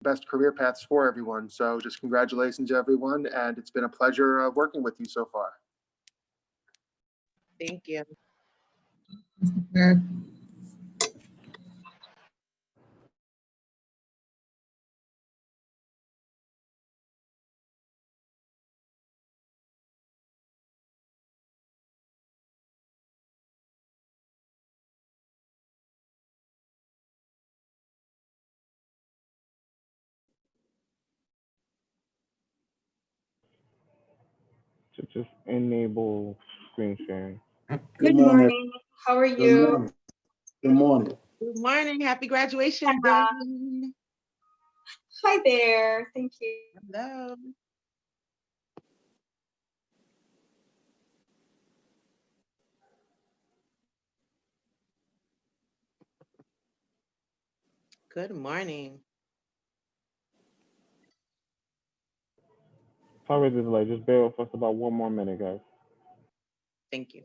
best career paths for everyone. So just congratulations to everyone, and it's been a pleasure working with you so far. Thank you. To just enable screen sharing. Good morning. How are you? Good morning. Good morning. Happy graduation day. Hi there. Thank you. Hello. Good morning. Sorry the delay. Just bear with us about 1 more minute, guys. Thank you.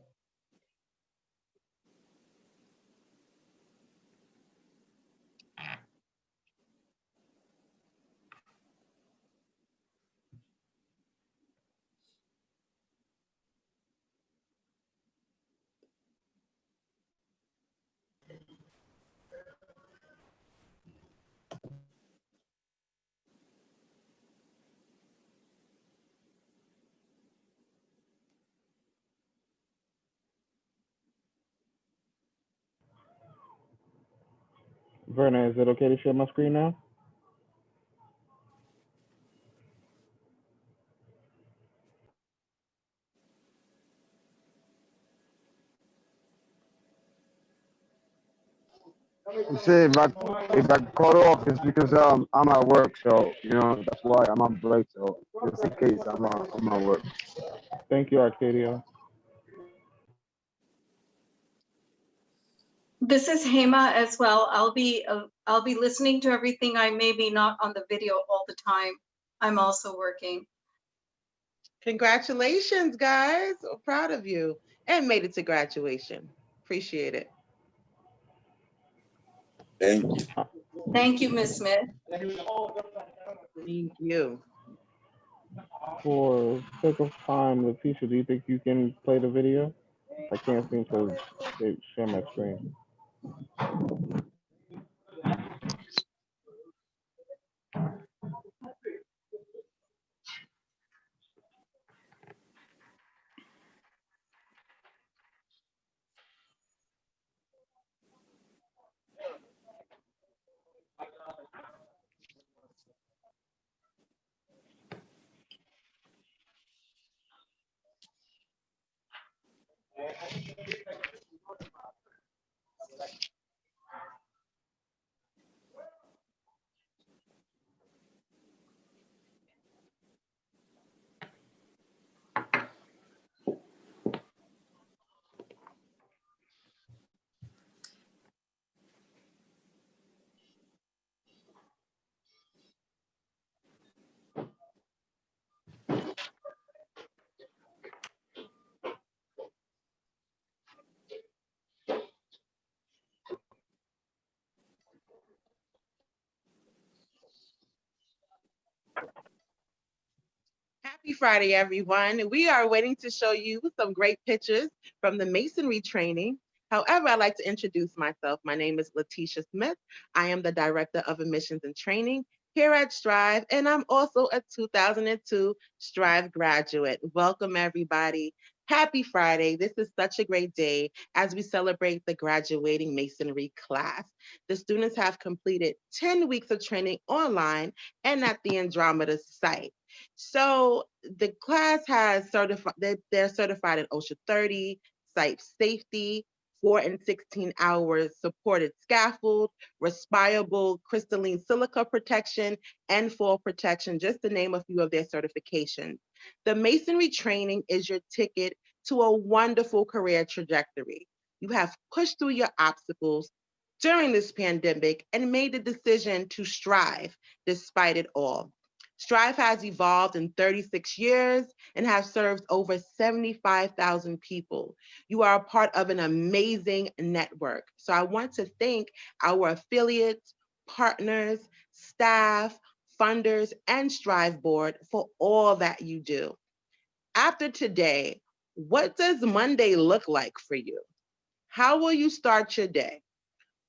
Verna, is it okay to share my screen now? You say if I cut off, it's because I'm at work, so that's why I'm on break. So just in case I'm at work. Thank you, Arcadio. This is Hema as well. I'll be listening to everything. I may be not on the video all the time. I'm also working. Congratulations, guys. So proud of you. And made it to graduation. Appreciate it. Thank you. Thank you, Ms. Smith. Thank you. For sake of time, Letitia, do you think you can play the video? I can't seem to share my screen. Happy Friday, everyone. We are waiting to show you some great pictures from the masonry training. However, I'd like to introduce myself. My name is Letitia Smith. I am the Director of Admissions and Training here at Strive, and I'm also a 2002 Strive graduate. Welcome, everybody. Happy Friday. This is such a great day as we celebrate the graduating masonry class. The students have completed 10 weeks of training online and at the Andromeda site. So the class has certified, they're certified in OSHA 30, site safety, 4 and 16 hours supported scaffold, respirable crystalline silica protection, and fall protection, just to name a few of their certifications. The masonry training is your ticket to a wonderful career trajectory. You have pushed through your obstacles during this pandemic and made the decision to strive despite it all. Strive has evolved in 36 years and has served over 75,000 people. You are a part of an amazing network. So I want to thank our affiliates, partners, staff, funders, and Strive Board for all that you do. After today, what does Monday look like for you? How will you start your day?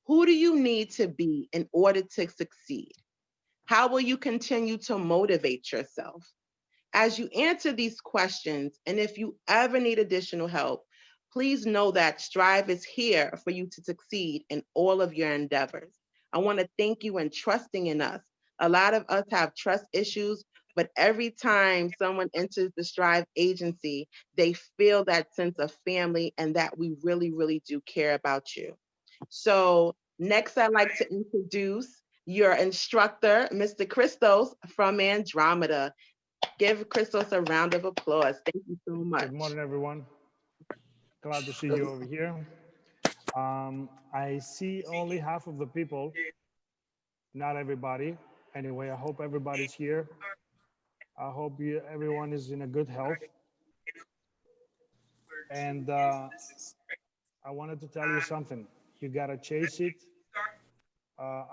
Who do you need to be in order to succeed? How will you continue to motivate yourself? As you answer these questions, and if you ever need additional help, please know that Strive is here for you to succeed in all of your endeavors. I want to thank you in trusting in us. A lot of us have trust issues, but every time someone enters the Strive agency, they feel that sense of family and that we really, really do care about you. So next, I'd like to introduce your instructor, Mr. Christos from Andromeda. Give Christos a round of applause. Thank you so much. Good morning, everyone. Glad to see you over here. I see only half of the people, not everybody. Anyway, I hope everybody's here. I hope everyone is in a good health. And I wanted to tell you something. You gotta chase it.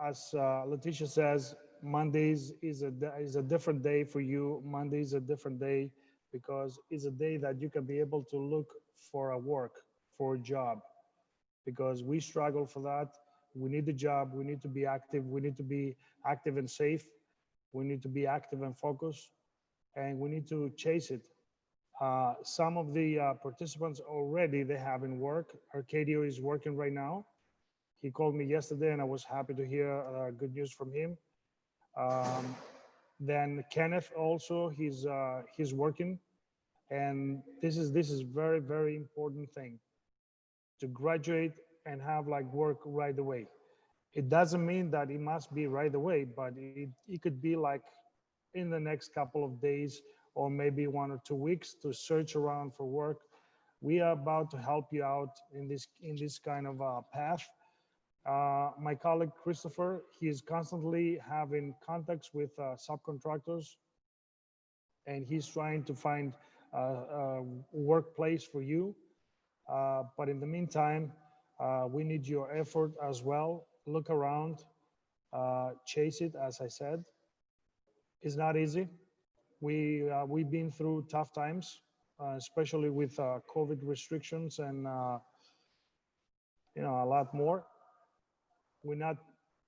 As Letitia says, Mondays is a different day for you. Monday is a different day because it's a day that you can be able to look for a work, for a job, because we struggle for that. We need the job. We need to be active. We need to be active and safe. We need to be active and focused, and we need to chase it. Some of the participants already, they have in work. Arcadio is working right now. He called me yesterday and I was happy to hear good news from him. Then Kenneth also, he's working. And this is very, very important thing, to graduate and have like work right away. It doesn't mean that it must be right away, but it could be like in the next couple of days or maybe 1 or 2 weeks to search around for work. We are about to help you out in this kind of path. My colleague Christopher, he is constantly having contacts with subcontractors, and he's trying to find a workplace for you. But in the meantime, we need your effort as well. Look around, chase it, as I said. It's not easy. We've been through tough times, especially with COVID restrictions and a lot more. We're not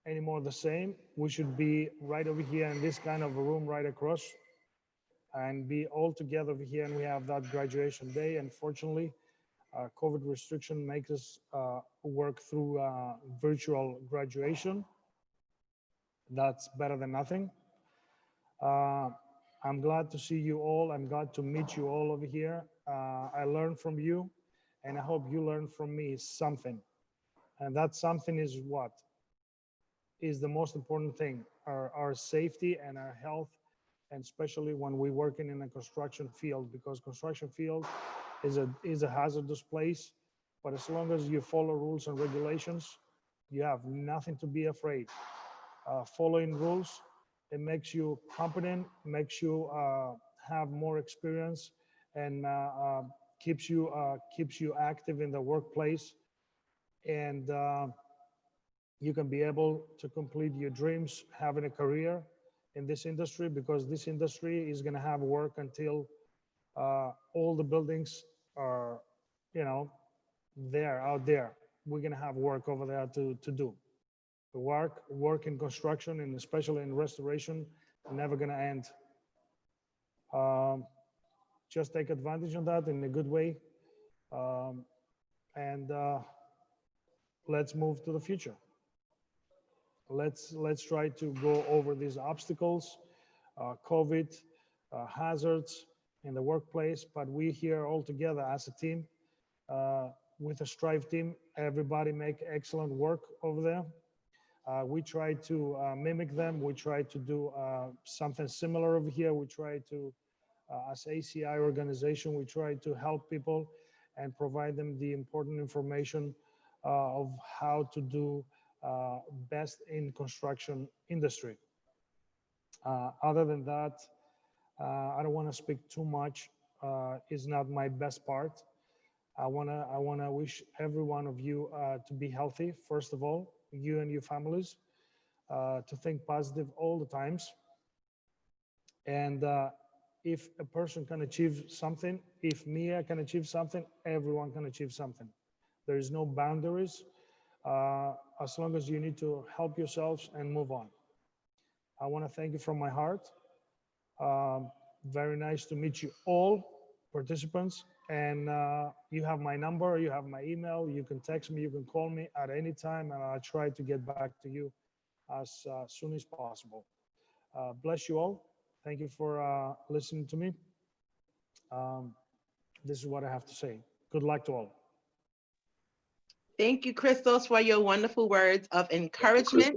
anymore the same. We should be right over here in this kind of a room right across and be all together over here, and we have that graduation day. Unfortunately, COVID restriction makes us work through virtual graduation. That's better than nothing. I'm glad to see you all. I'm glad to meet you all over here. I learned from you, and I hope you learn from me something. And that something is what is the most important thing, our safety and our health, and especially when we're working in a construction field, because construction field is a hazardous place. But as long as you follow rules and regulations, you have nothing to be afraid. Following rules, it makes you competent, makes you have more experience, and keeps you active in the workplace, and you can be able to complete your dreams, having a career in this industry, because this industry is going to have work until all the buildings are, there, out there. We're going to have work over there to do. The work in construction, and especially in restoration, never going to end. Just take advantage of that in a good way, and let's move to the future. Let's try to go over these obstacles, COVID, hazards in the workplace, but we here all together as a team, with a Strive team. Everybody make excellent work over there. We try to mimic them. We try to do something similar over here. We try to, as ACI organization, we try to help people and provide them the important information of how to do best in construction industry. Other than that, I don't want to speak too much. It's not my best part. I wanna wish every one of you to be healthy. First of all, you and your families. to think positive all the times. And if a person can achieve something, if Mia can achieve something, everyone can achieve something. There is no boundaries as long as you need to help yourselves and move on. I want to thank you from my heart. Very nice to meet you all, participants. And you have my number, you have my email, you can text me, you can call me at any time, and I'll try to get back to you as soon as possible. Bless you all. Thank you for listening to me. This is what I have to say. Good luck to all. Thank you, Christos, for your wonderful words of encouragement.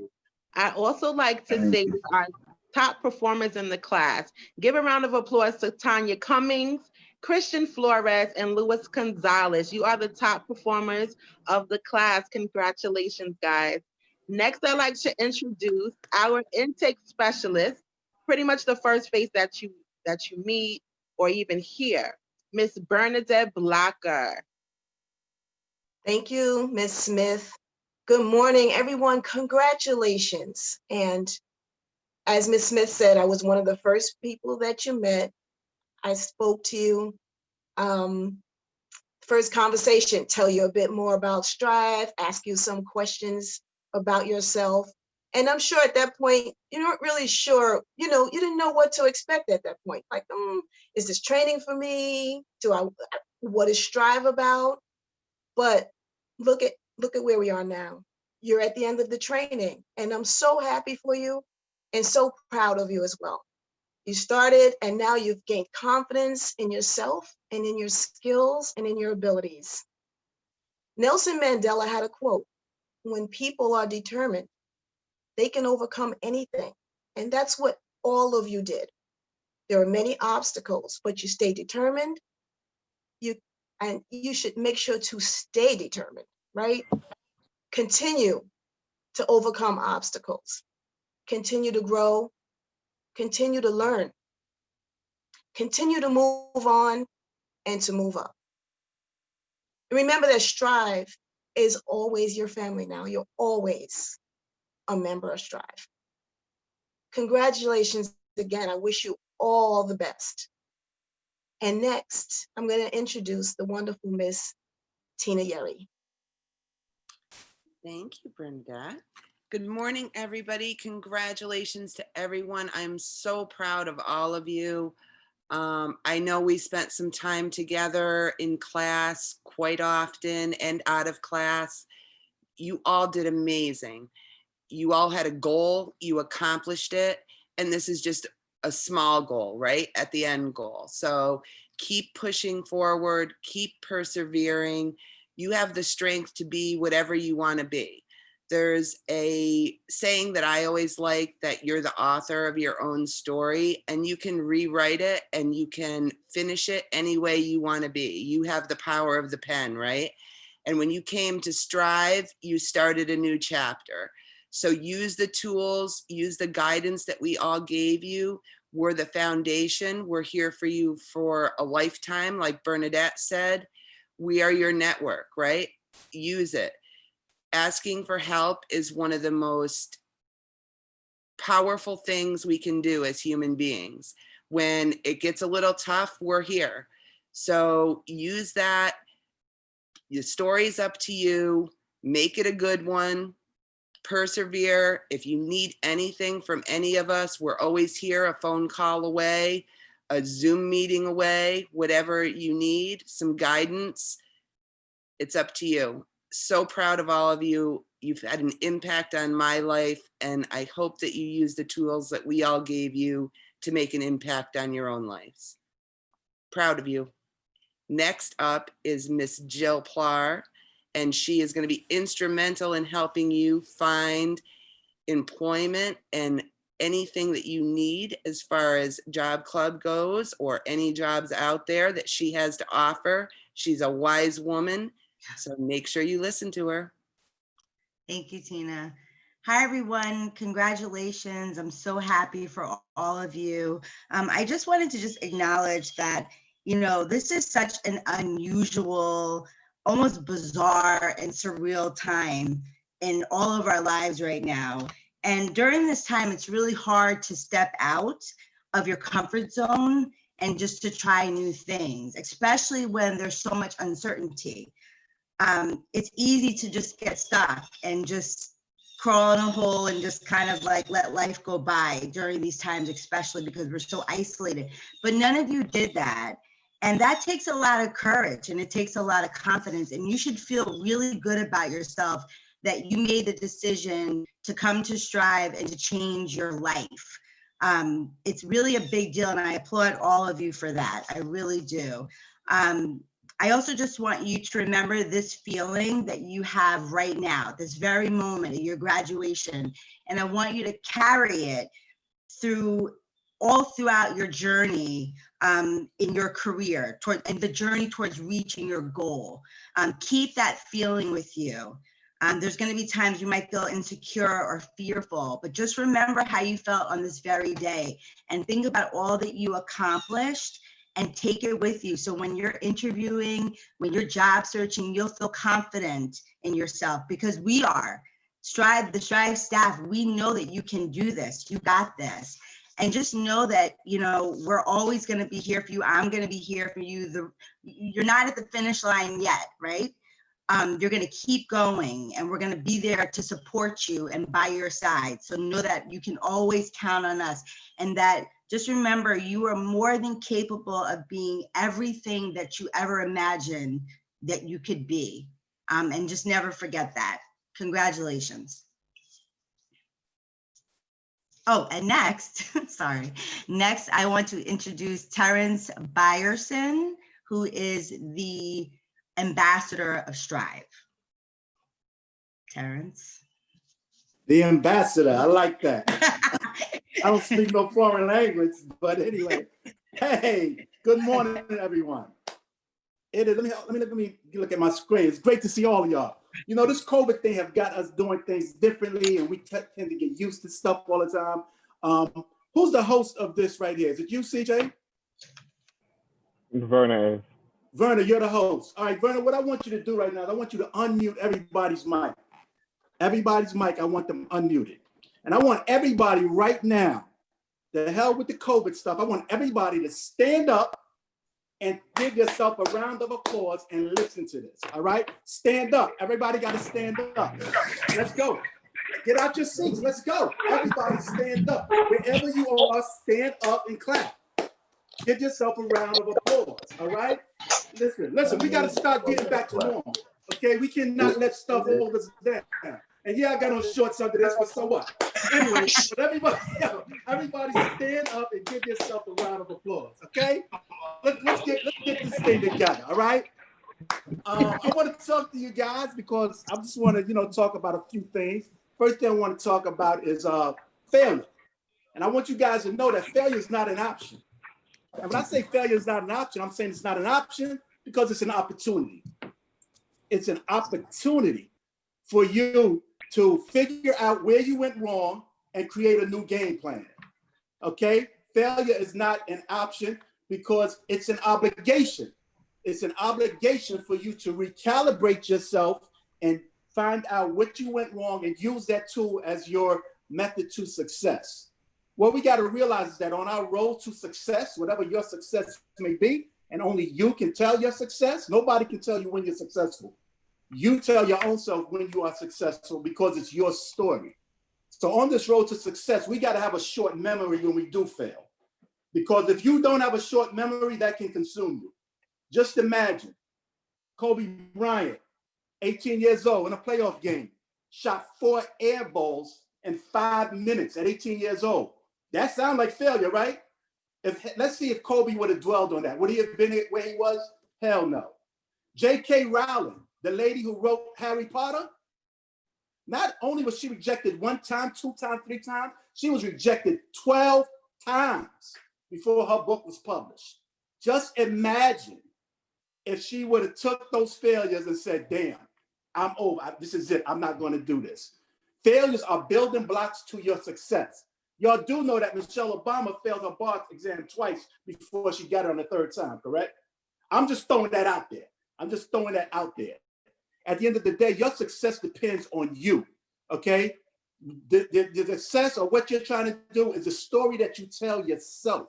I also like to say our top performers in the class. Give a round of applause to Tanya Cummings, Christian Flores, and Luis Gonzalez. You are the top performers of the class. Congratulations, guys. Next, I'd like to introduce our intake specialist, pretty much the first face that you meet or even hear, Miss Bernadette Blocker. Thank you, Ms. Smith. Good morning, everyone. Congratulations. And as Ms. Smith said, I was one of the first people that you met. I spoke to you. First conversation, tell you a bit more about Strive, ask you some questions about yourself. And I'm sure at that point, you weren't really sure, you didn't know what to expect at that point. Like, is this training for me? What is Strive about? But look at where we are now. You're at the end of the training, and I'm so happy for you and so proud of you as well. You started, and now you've gained confidence in yourself and in your skills and in your abilities. Nelson Mandela had a quote: when people are determined, they can overcome anything. And that's what all of you did. There are many obstacles, but you stay determined. And you should make sure to stay determined, right? Continue to overcome obstacles, continue to grow, continue to learn, continue to move on and to move up. Remember that Strive is always your family now. You're always a member of Strive. Congratulations again. I wish you all the best. And next, I'm going to introduce the wonderful Miss Tina Yeri. Thank you, Bernadette. Good morning, everybody. Congratulations to everyone. I'm so proud of all of you. I know we spent some time together in class quite often and out of class. You all did amazing. You all had a goal, you accomplished it, and this is just a small goal, right? At the end goal. So keep pushing forward, keep persevering. You have the strength to be whatever you want to be. There's a saying that I always like, that you're the author of your own story, and you can rewrite it and you can finish it any way you want to be. You have the power of the pen, right? And when you came to Strive, you started a new chapter. So use the tools, use the guidance that we all gave you. We're the foundation. We're here for you for a lifetime, like Bernadette said. We are your network, right? Use it. Asking for help is one of the most powerful things we can do as human beings. When it gets a little tough, we're here. So use that. Your story's up to you. Make it a good one. Persevere. If you need anything from any of us, we're always here, a phone call away, a Zoom meeting away, whatever you need, some guidance. It's up to you. So proud of all of you. You've had an impact on my life, and I hope that you use the tools that we all gave you to make an impact on your own lives. Proud of you. Next up is Miss Jill Plar, and she is going to be instrumental in helping you find employment and anything that you need as far as Job Club goes, or any jobs out there that she has to offer. She's a wise woman, so make sure you listen to her. Thank you, Tina. Hi, everyone. Congratulations. I'm so happy for all of you. I just wanted to acknowledge that, this is such an unusual, almost bizarre and surreal time in all of our lives right now. And during this time, it's really hard to step out of your comfort zone and just to try new things, especially when there's so much uncertainty. It's easy to just get stuck and just crawl in a hole and just kind of like let life go by during these times, especially because we're so isolated. But none of you did that. And that takes a lot of courage and it takes a lot of confidence. And you should feel really good about yourself that you made the decision to come to Strive and to change your life. It's really a big deal. And I applaud all of you for that. I really do. I also just want you to remember this feeling that you have right now, this very moment of your graduation. And I want you to carry it all throughout your journey in your career and the journey towards reaching your goal. Keep that feeling with you. There's going to be times you might feel insecure or fearful, but just remember how you felt on this very day and think about all that you accomplished and take it with you. So when you're interviewing, when you're job searching, you'll feel confident in yourself because we are. The Strive staff, we know that you can do this. You got this. And just know that, we're always going to be here for you. I'm going to be here for you. You're not at the finish line yet, right? You're going to keep going and we're going to be there to support you and by your side. So know that you can always count on us and that just remember you are more than capable of being everything that you ever imagined that you could be. And just never forget that. Congratulations. Oh, and next, next I want to introduce Terrence Byerson, who is the ambassador of Strive. Terrence. The ambassador, I like that. I don't speak no foreign language, but anyway. Hey, good morning, everyone. It is. Let me look at my screen. It's great to see all of y'all. This COVID thing have got us doing things differently, and we tend to get used to stuff all the time. Who's the host of this right here? Is it you, CJ? Verna is. Verna, you're the host. All right, Verna, what I want you to do right now is I want you to unmute everybody's mic. Everybody's mic, I want them unmuted. And I want everybody right now, the hell with the COVID stuff, I want everybody to stand up and give yourself a round of applause and listen to this, all right? Stand up. Everybody got to stand up. Let's go. Get out your seats. Let's go. Everybody stand up. Wherever you are, stand up and clap. Give yourself a round of applause, all right? Listen, we got to start getting back to normal, okay? We cannot let stuff hold us down. And yeah, I got on shorts under this, but so what? Anyway, but everybody stand up and give yourself a round of applause, okay? Let's get this thing together, all right? I want to talk to you guys because I just want to, talk about a few things. First thing I want to talk about is failure. And I want you guys to know that failure is not an option. And when I say failure is not an option, I'm saying it's not an option because it's an opportunity. It's an opportunity for you to figure out where you went wrong and create a new game plan, okay? Failure is not an option because it's an obligation. It's an obligation for you to recalibrate yourself and find out what you went wrong and use that tool as your method to success. What we got to realize is that on our road to success, whatever your success may be, and only you can tell your success, nobody can tell you when you're successful. You tell your own self when you are successful because it's your story. So on this road to success, we got to have a short memory when we do fail. Because if you don't have a short memory, that can consume you. Just imagine Kobe Bryant, 18 years old in a playoff game, shot 4 air balls in 5 minutes at 18 years old. That sounds like failure, right? Let's see if Kobe would have dwelled on that. Would he have been where he was? Hell no. J.K. Rowling, the lady who wrote Harry Potter, not only was she rejected 1 time, 2 times, 3 times, she was rejected 12 times before her book was published. Just imagine if she would have took those failures and said, damn, I'm over. This is it. I'm not going to do this. Failures are building blocks to your success. Y'all do know that Michelle Obama failed her bar exam twice before she got it on the 3rd time, correct? I'm just throwing that out there. At the end of the day, your success depends on you, okay? The success or what you're trying to do is a story that you tell yourself.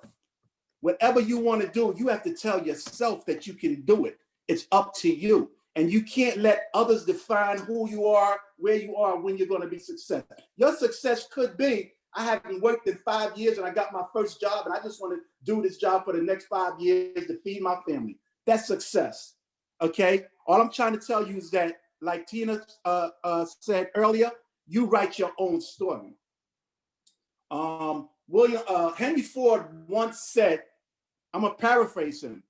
Whatever you want to do, you have to tell yourself that you can do it. It's up to you. And you can't let others define who you are, where you are, when you're going to be successful. Your success could be, I haven't worked in 5 years and I got my first job and I just want to do this job for the next 5 years to feed my family. That's success, okay? All I'm trying to tell you is that, like Tina said earlier, you write your own story. Henry Ford once said, I'm gonna paraphrase him,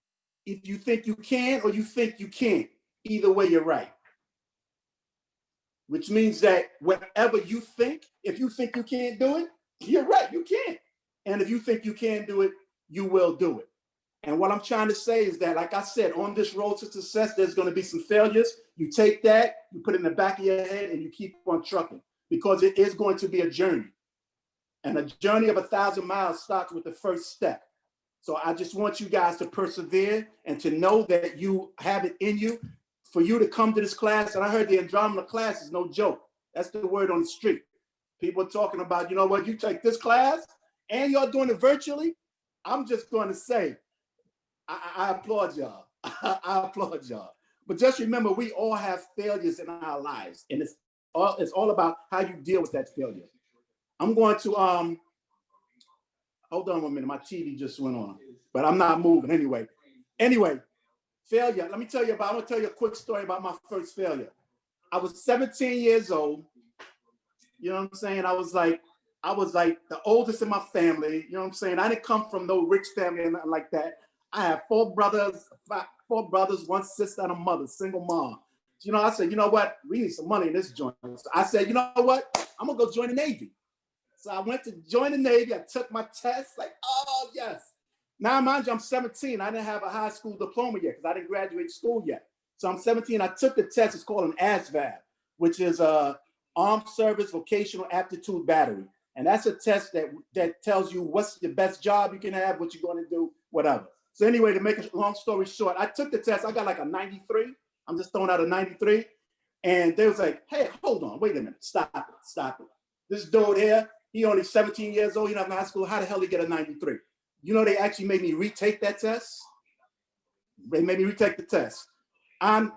if you think you can or you think you can't, either way you're right. Which means that whatever you think, if you think you can't do it, you're right, you can't. And if you think you can do it, you will do it. And what I'm trying to say is that, like I said, on this road to success, there's going to be some failures. You take that, you put it in the back of your head, and you keep on trucking, because it is going to be a journey. And a journey of 1,000 miles starts with the first step. So I just want you guys to persevere and to know that you have it in you. For you to come to this class, and I heard the Andromeda class is no joke. That's the word on the street. People are talking about, you know what, you take this class and you're doing it virtually. I'm just going to say, I applaud y'all. I applaud y'all. But just remember, we all have failures in our lives, and it's all about how you deal with that failure. I'm going to hold on 1 minute. My TV just went on, but I'm not moving anyway. Failure. Let me tell you I'm gonna tell you a quick story about my first failure. I was 17 years old. You know what I'm saying? I was like the oldest in my family. You know what I'm saying? I didn't come from no rich family or nothing like that. I have four brothers, 1 sister, and a mother, single mom. You know, I said, you know what? We need some money in this joint. So I said, you know what? I'm gonna go join the Navy. So I went to join the Navy. I took my test, like, oh yes. Now, mind you, I'm 17. I didn't have a high school diploma yet because I didn't graduate school yet. So I'm 17. I took the test. It's called an ASVAB, which is a Armed Service Vocational Aptitude Battery. And that's a test that tells you what's the best job you can have, what you're going to do, whatever. So anyway, to make a long story short, I took the test. I got like a 93. I'm just throwing out a 93. And they was like, hey, hold on, wait a minute. Stop it. This dude here, he only 17 years old. He not in high school. How the hell did he get a 93? You know, they actually made me retake that test. They made me retake the test. I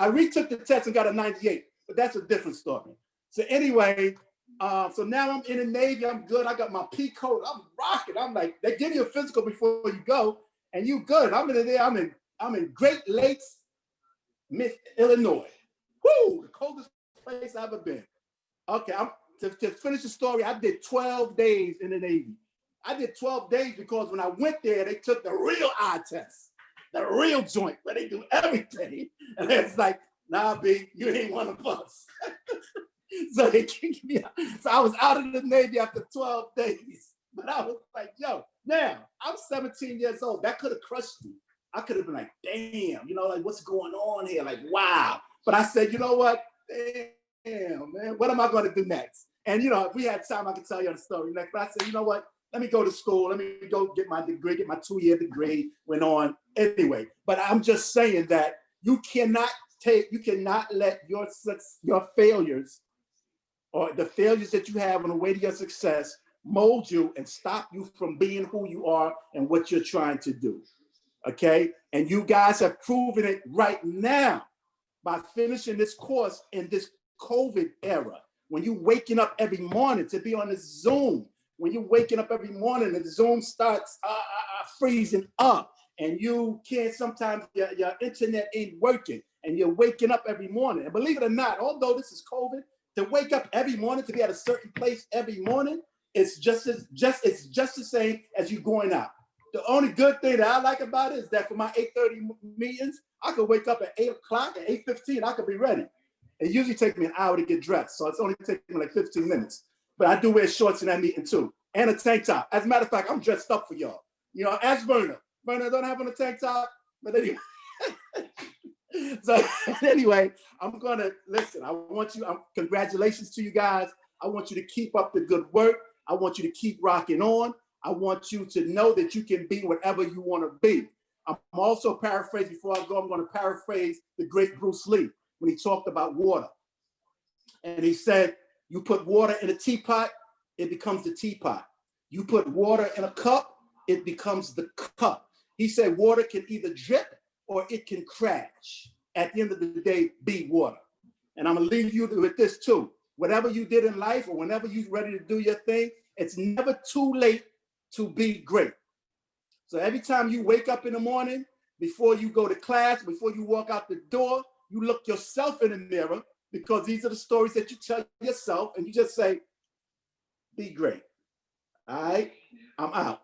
retook the test and got a 98, but that's a different story. So anyway, so now I'm in the Navy. I'm good. I got my P code. I'm rocking. I'm like, they give you a physical before you go, and you good. I'm in there. I'm in Great Lakes, Illinois. Woo, the coldest place I've ever been. Okay, to finish the story, I did 12 days in the Navy. I did 12 days because when I went there, they took the real eye test, the real joint where they do everything. And it's like, nah, B, you ain't one of us. So they kicked me out. So I was out of the Navy after 12 days. But I was like, yo, now I'm 17 years old. That could have crushed me. I could have been like, damn, you know, like what's going on here? Like, wow. But I said, you know what? Damn, man, what am I going to do next? And, you know, if we had time, I could tell you the story next. But I said, you know what? Let me go to school. Let me go get my degree, get my 2-year degree, went on. Anyway, but I'm just saying that you cannot let your failures or the failures that you have on the way to your success mold you and stop you from being who you are and what you're trying to do. Okay? And you guys have proven it right now by finishing this course in this COVID era. When you're waking up every morning to be on this Zoom, when you're waking up every morning and the Zoom starts freezing up and you can't, sometimes your internet ain't working and you're waking up every morning. And believe it or not, although this is COVID, to wake up every morning, to be at a certain place every morning, it's just the same as you going out. The only good thing that I like about it is that for my 8:30 meetings, I could wake up at 8 o'clock, at 8:15, I could be ready. It usually takes me an hour to get dressed, so it's only taking me like 15 minutes. But I do wear shorts in that meeting too, and a tank top. As a matter of fact, I'm dressed up for y'all. You know, ask Verna. Verna don't have on a tank top, but anyway. So anyway, I'm gonna listen. Congratulations to you guys. I want you to keep up the good work. I want you to keep rocking on. I want you to know that you can be whatever you want to be. I'm also paraphrasing before I go. I'm going to paraphrase the great Bruce Lee when he talked about water. And he said, You put water in a teapot, it becomes the teapot. You put water in a cup, it becomes the cup. He said water can either drip or it can crash. At the end of the day, be water. And I'm gonna leave you with this too. Whatever you did in life or whenever you're ready to do your thing, it's never too late to be great. So every time you wake up in the morning, before you go to class, before you walk out the door, you look yourself in the mirror, because these are the stories that you tell yourself, and you just say, be great. All right, I'm out.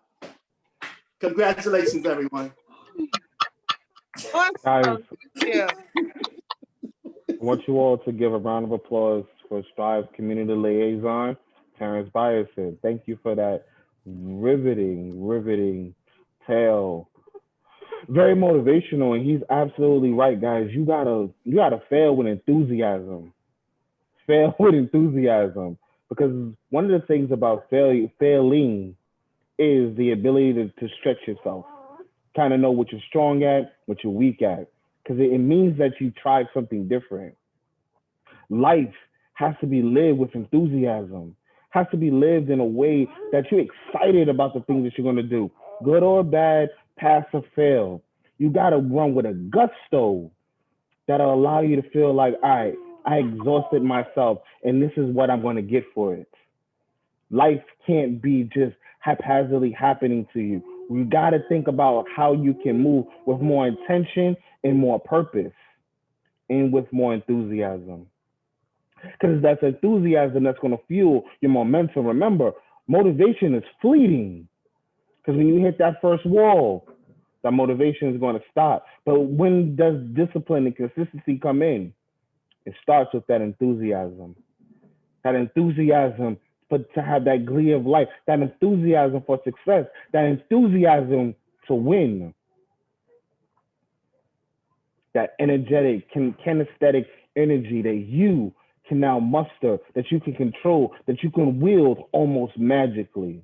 Congratulations, everyone. Awesome. Guys, Thank you. I want you all to give a round of applause for Strive's community liaison, Terrence Byerson. Thank you for that riveting tale. Very motivational, and he's absolutely right, guys. You gotta fail with enthusiasm. Fail with enthusiasm, because one of the things about failing is the ability to stretch yourself, kind of know what you're strong at, what you're weak at, because it means that you tried something different. Life has to be lived with enthusiasm, has to be lived in a way that you're excited about the things that you're going to do, good or bad, pass or fail. You got to run with a gusto that'll allow you to feel like, all right, I exhausted myself and this is what I'm going to get for it. Life can't be just haphazardly happening to you. You got to think about how you can move with more intention and more purpose and with more enthusiasm. Because that's enthusiasm that's going to fuel your momentum. Remember, motivation is fleeting. Because when you hit that first wall, that motivation is going to stop. But when does discipline and consistency come in? It starts with that enthusiasm. That enthusiasm to have that glee of life, that enthusiasm for success, that enthusiasm to win. That energetic, kinesthetic energy that you can now muster, that you can control, that you can wield almost magically.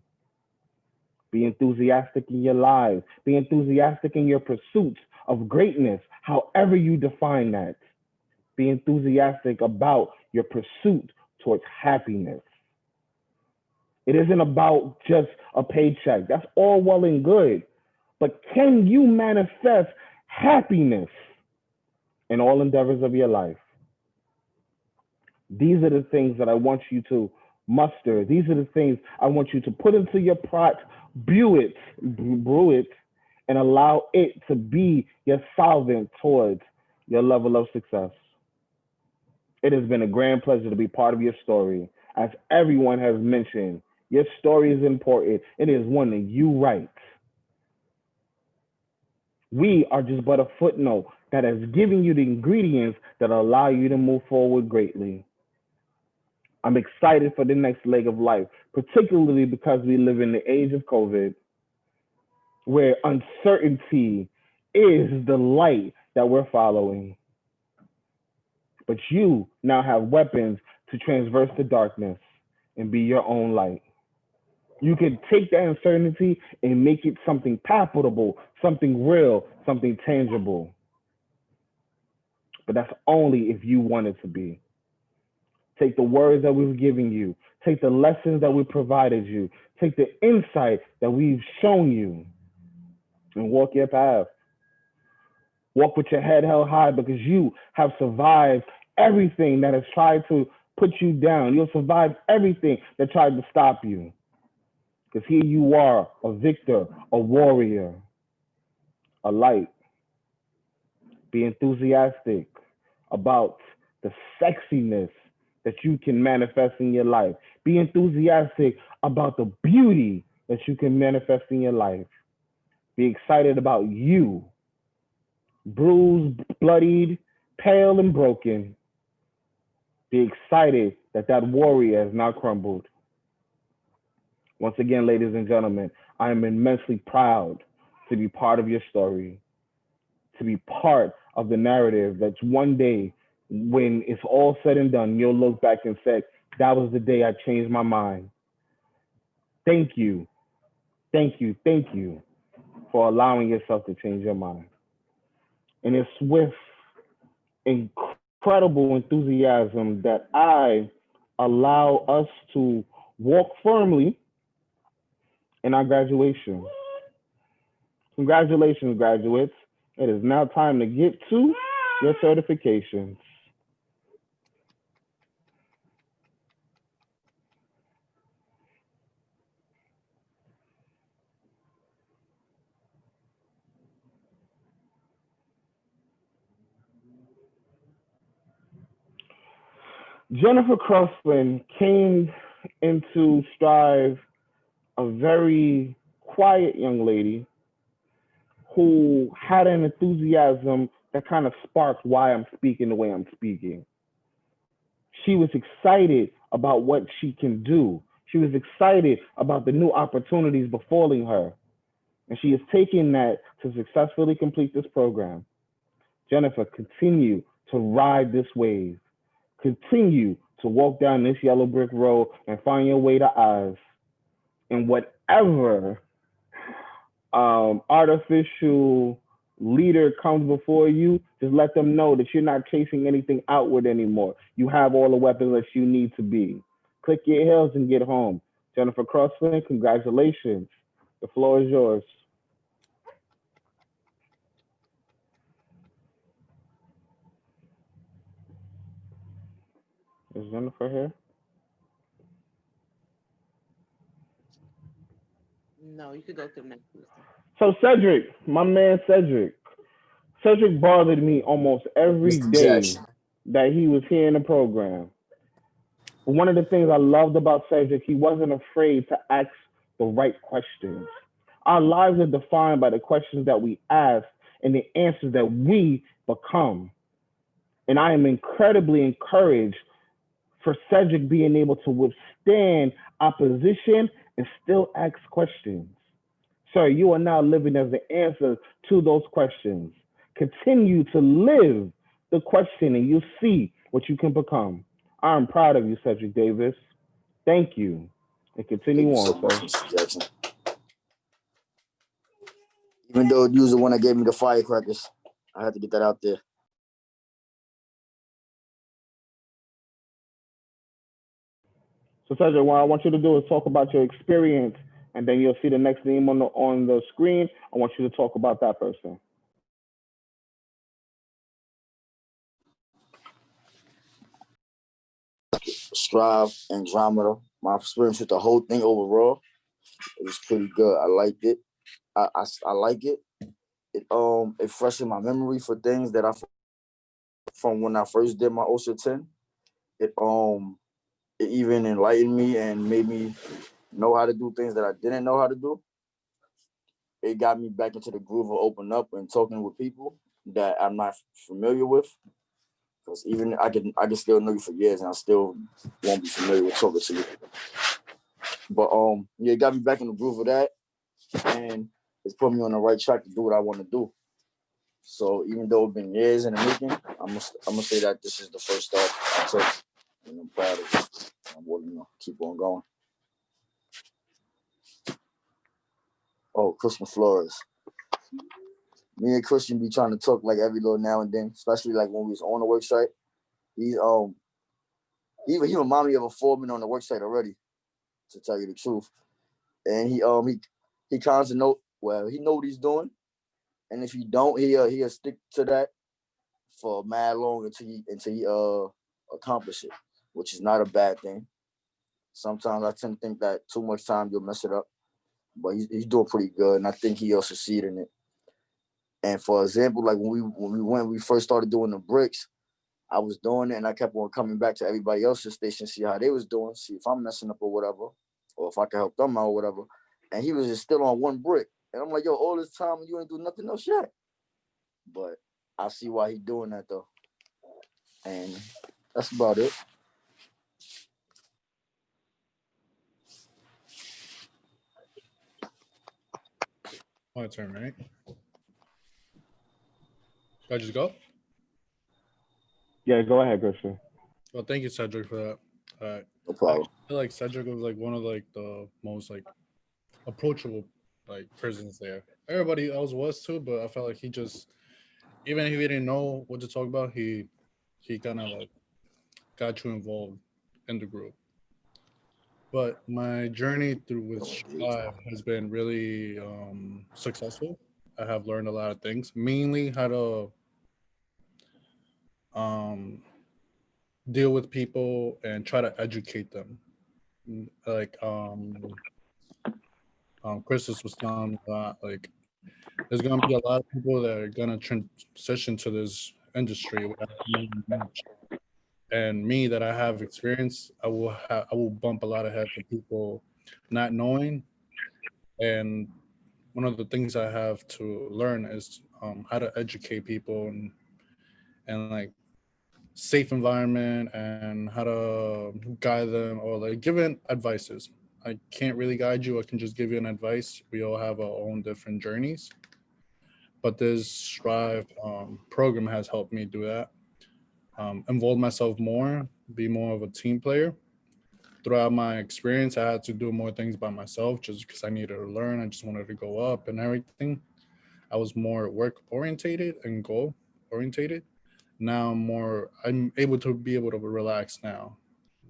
Be enthusiastic in your lives. Be enthusiastic in your pursuits of greatness, however you define that. Be enthusiastic about your pursuit towards happiness. It isn't about just a paycheck. That's all well and good. But can you manifest happiness in all endeavors of your life? These are the things that I want you to muster. These are the things I want you to put into your pot, brew it, and allow it to be your solvent towards your level of success. It has been a grand pleasure to be part of your story. As everyone has mentioned, your story is important. It is one that you write. We are just but a footnote that has given you the ingredients that allow you to move forward greatly. I'm excited for the next leg of life, particularly because we live in the age of COVID, where uncertainty is the light that we're following. But you now have weapons to transverse the darkness and be your own light. You can take that uncertainty and make it something palpable, something real, something tangible. But that's only if you want it to be. Take the words that we've given you. Take the lessons that we provided you. Take the insight that we've shown you and walk your path. Walk with your head held high, because you have survived everything that has tried to put you down. You'll survive everything that tried to stop you. Because here you are, a victor, a warrior, a light. Be enthusiastic about the sexiness that you can manifest in your life. Be enthusiastic about the beauty that you can manifest in your life. Be excited about you, bruised, bloodied, pale, and broken. Be excited that that warrior has now crumbled. Once again, ladies and gentlemen, I am immensely proud to be part of your story, to be part of the narrative that's one day, when it's all said and done, you'll look back and say, that was the day I changed my mind. Thank you. Thank you. Thank you for allowing yourself to change your mind. And it's with incredible enthusiasm that I allow us to walk firmly in our graduation. Congratulations, graduates. It is now time to get to your certifications. Jennifer CROSLAND came into Strive a very quiet young lady who had an enthusiasm that kind of sparked why I'm speaking the way I'm speaking. She was excited about what she can do. She was excited about the new opportunities befalling her. And she is taking that to successfully complete this program. Jennifer, continue to ride this wave. Continue to walk down this yellow brick road and find your way to Oz. And whatever artificial leader comes before you, just let them know that you're not chasing anything outward anymore. You have all the weapons that you need to be. Click your heels and get home. Jennifer CROSLAND, congratulations. The floor is yours. Is Jennifer here? No, you could go to the next person. So Cedric, my man Cedric. Cedric bothered me almost every day that he was here in the program. But one of the things I loved about Cedric, he wasn't afraid to ask the right questions. Our lives are defined by the questions that we ask and the answers that we become. And I am incredibly encouraged for Cedric being able to withstand opposition and still ask questions. Sir, you are now living as the answer to those questions. Continue to live the question and you'll see what you can become. I'm proud of you, Cedric Davis. Thank you. And continue on, sir. Mr. Jackson. Even though you was the one that gave me the firecrackers, I had to get that out there. So Cedric, what I want you to do is talk about your experience, and then you'll see the next name on the screen. I want you to talk about that person. Strive, Andromeda. My experience with the whole thing overall, it was pretty good. I liked it. I like it. It freshened my memory for things that from when I first did my OSHA 10. It even enlightened me and made me know how to do things that I didn't know how to do. It got me back into the groove of opening up and talking with people that I'm not familiar with. Because even I can still know you for years and I still won't be familiar with talking to you. But yeah, it got me back in the groove of that, and it's put me on the right track to do what I want to do. So even though it's been years in the making, I'm gonna say that this is the first step I took, and I'm proud of it. I'm gonna keep on going. Oh, Christian FLORES. Me and Christian be trying to talk like every little now and then, especially like when we was on the work site. He remind me of a foreman on the work site already, to tell you the truth. And he kind of know, well, he know what he's doing. And if he don't, he'll stick to that for mad long until he accomplish it, which is not a bad thing. Sometimes I tend to think that too much time you'll mess it up, but he's doing pretty good, and I think he'll succeed in it. And for example, like when we first started doing the bricks, I was doing it, and I kept on coming back to everybody else's station, see how they was doing, see if I'm messing up or whatever, or if I can help them out or whatever. And he was just still on one brick, and I'm like, yo, all this time you ain't do nothing else yet. But I see why he doing that though, and that's about it. My turn, right? Should I just go? Yeah, go ahead, Christian. Well, thank you, Cedric, for that. No problem. I feel like Cedric was like one of like the most like approachable like persons there. Everybody else was too, but I felt like he just, even if he didn't know what to talk about, he kind of like got you involved. in the group. But my journey through with Strive has been really successful. I have learned a lot of things, mainly how to deal with people and try to educate them. Like Chris was telling me that like there's gonna be a lot of people that are gonna transition to this industry without knowing much. And me that I have experience, I will bump a lot of heads with people not knowing. And one of the things I have to learn is how to educate people and like safe environment and how to guide them or like giving advices. I can't really guide you. I can just give you an advice. We all have our own different journeys, but this Strive program has helped me do that. Involve myself more, be more of a team player. Throughout my experience, I had to do more things by myself just because I needed to learn. I just wanted to go up and everything. I was more work orientated and goal orientated. Now I'm able to be able to relax now.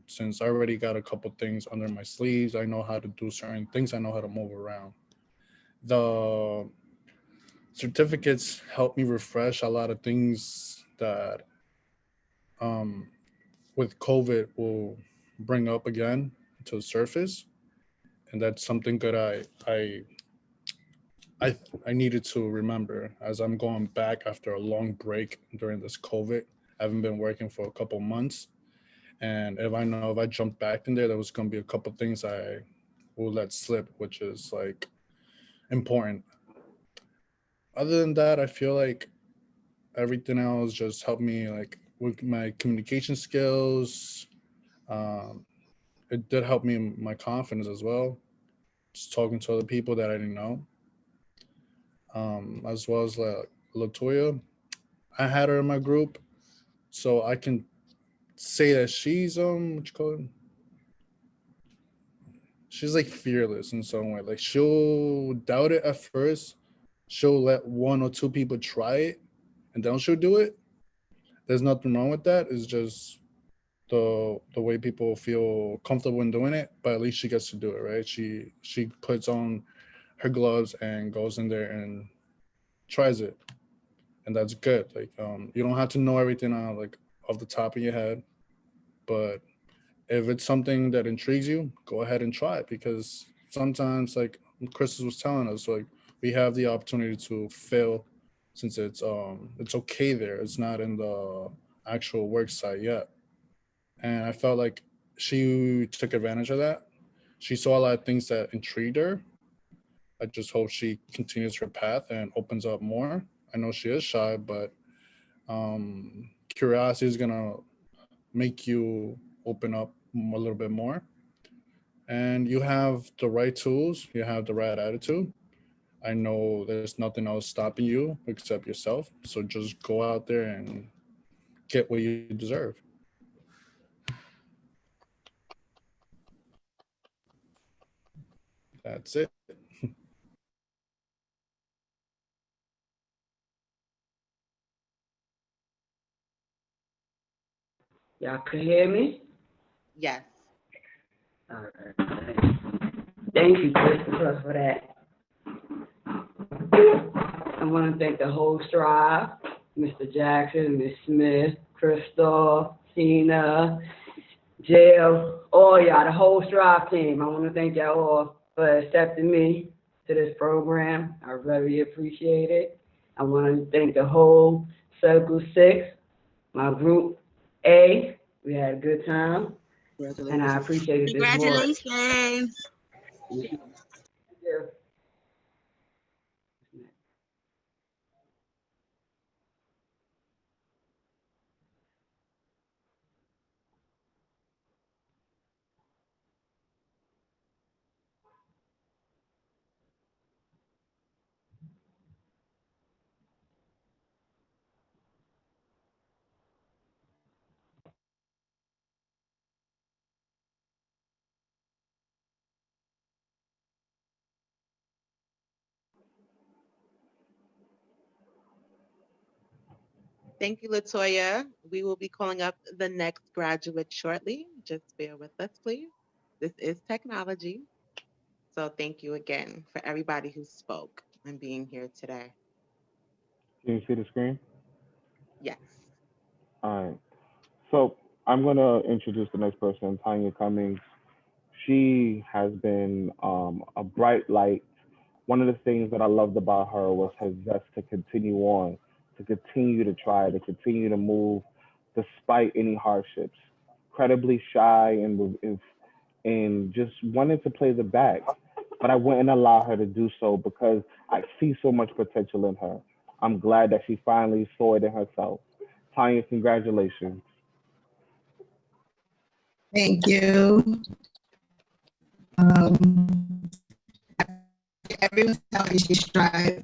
Since I already got a couple things under my sleeves, I know how to do certain things. I know how to move around. The certificates help me refresh a lot of things that um, with COVID will bring up again to the surface, and that's something that I I needed to remember as I'm going back after a long break during this COVID. I haven't been working for a couple months, and if I know if I jump back in there, there was going to be a couple things I will let slip, which is like important. Other than that, I feel like everything else just helped me like with my communication skills. Um, it did help me in my confidence as well. Just talking to other people that I didn't know, as well as like Latoya. I had her in my group, so I can say that she's what you call it? She's like fearless in some way. Like she'll doubt it at first. She'll let one or two people try it, and then she'll do it. There's nothing wrong with that. It's just the way people feel comfortable in doing it. But at least she gets to do it, right? She puts on her gloves and goes in there and tries it, and that's good. Like you don't have to know everything on like off the top of your head, but if it's something that intrigues you, go ahead and try it because sometimes, like Chris was telling us, like we have the opportunity to fail since it's okay there. It's not in the actual work site yet, and I felt like she took advantage of that. She saw a lot of things that intrigued her. I just hope she continues her path and opens up more. I know she is shy, but curiosity is gonna make you open up a little bit more. And you have the right tools, you have the right attitude. I know there's nothing else stopping you except yourself. So just go out there and get what you deserve. That's it. Y'all can hear me? Yes. All right. Thank you, Christopher, for that. I want to thank the whole Strive, Mr. Jackson, Ms. Smith, Crystal, Tina, Jill, all y'all, the whole Strive team. I want to thank y'all all for accepting me to this program. I really appreciate it. I want to thank the whole Circle 6, my group A. We had a good time, and I appreciated this more. Congratulations. Yeah. Thank you, Latoya. We will be calling up the next graduate shortly. Just bear with us, please. This is technology. So thank you again for everybody who spoke and being here today. Can you see the screen? Yes. All right. So I'm gonna introduce the next person, Tanya Cummings. She has been a bright light. One of the things that I loved about her was her zest to continue on, to continue to try, to continue to move despite any hardships. Incredibly shy and just wanted to play the back, but I wouldn't allow her to do so because I see so much potential in her. I'm glad that she finally saw it in herself. Tanya, congratulations. Thank you. Um, Everyone's telling me she's tried.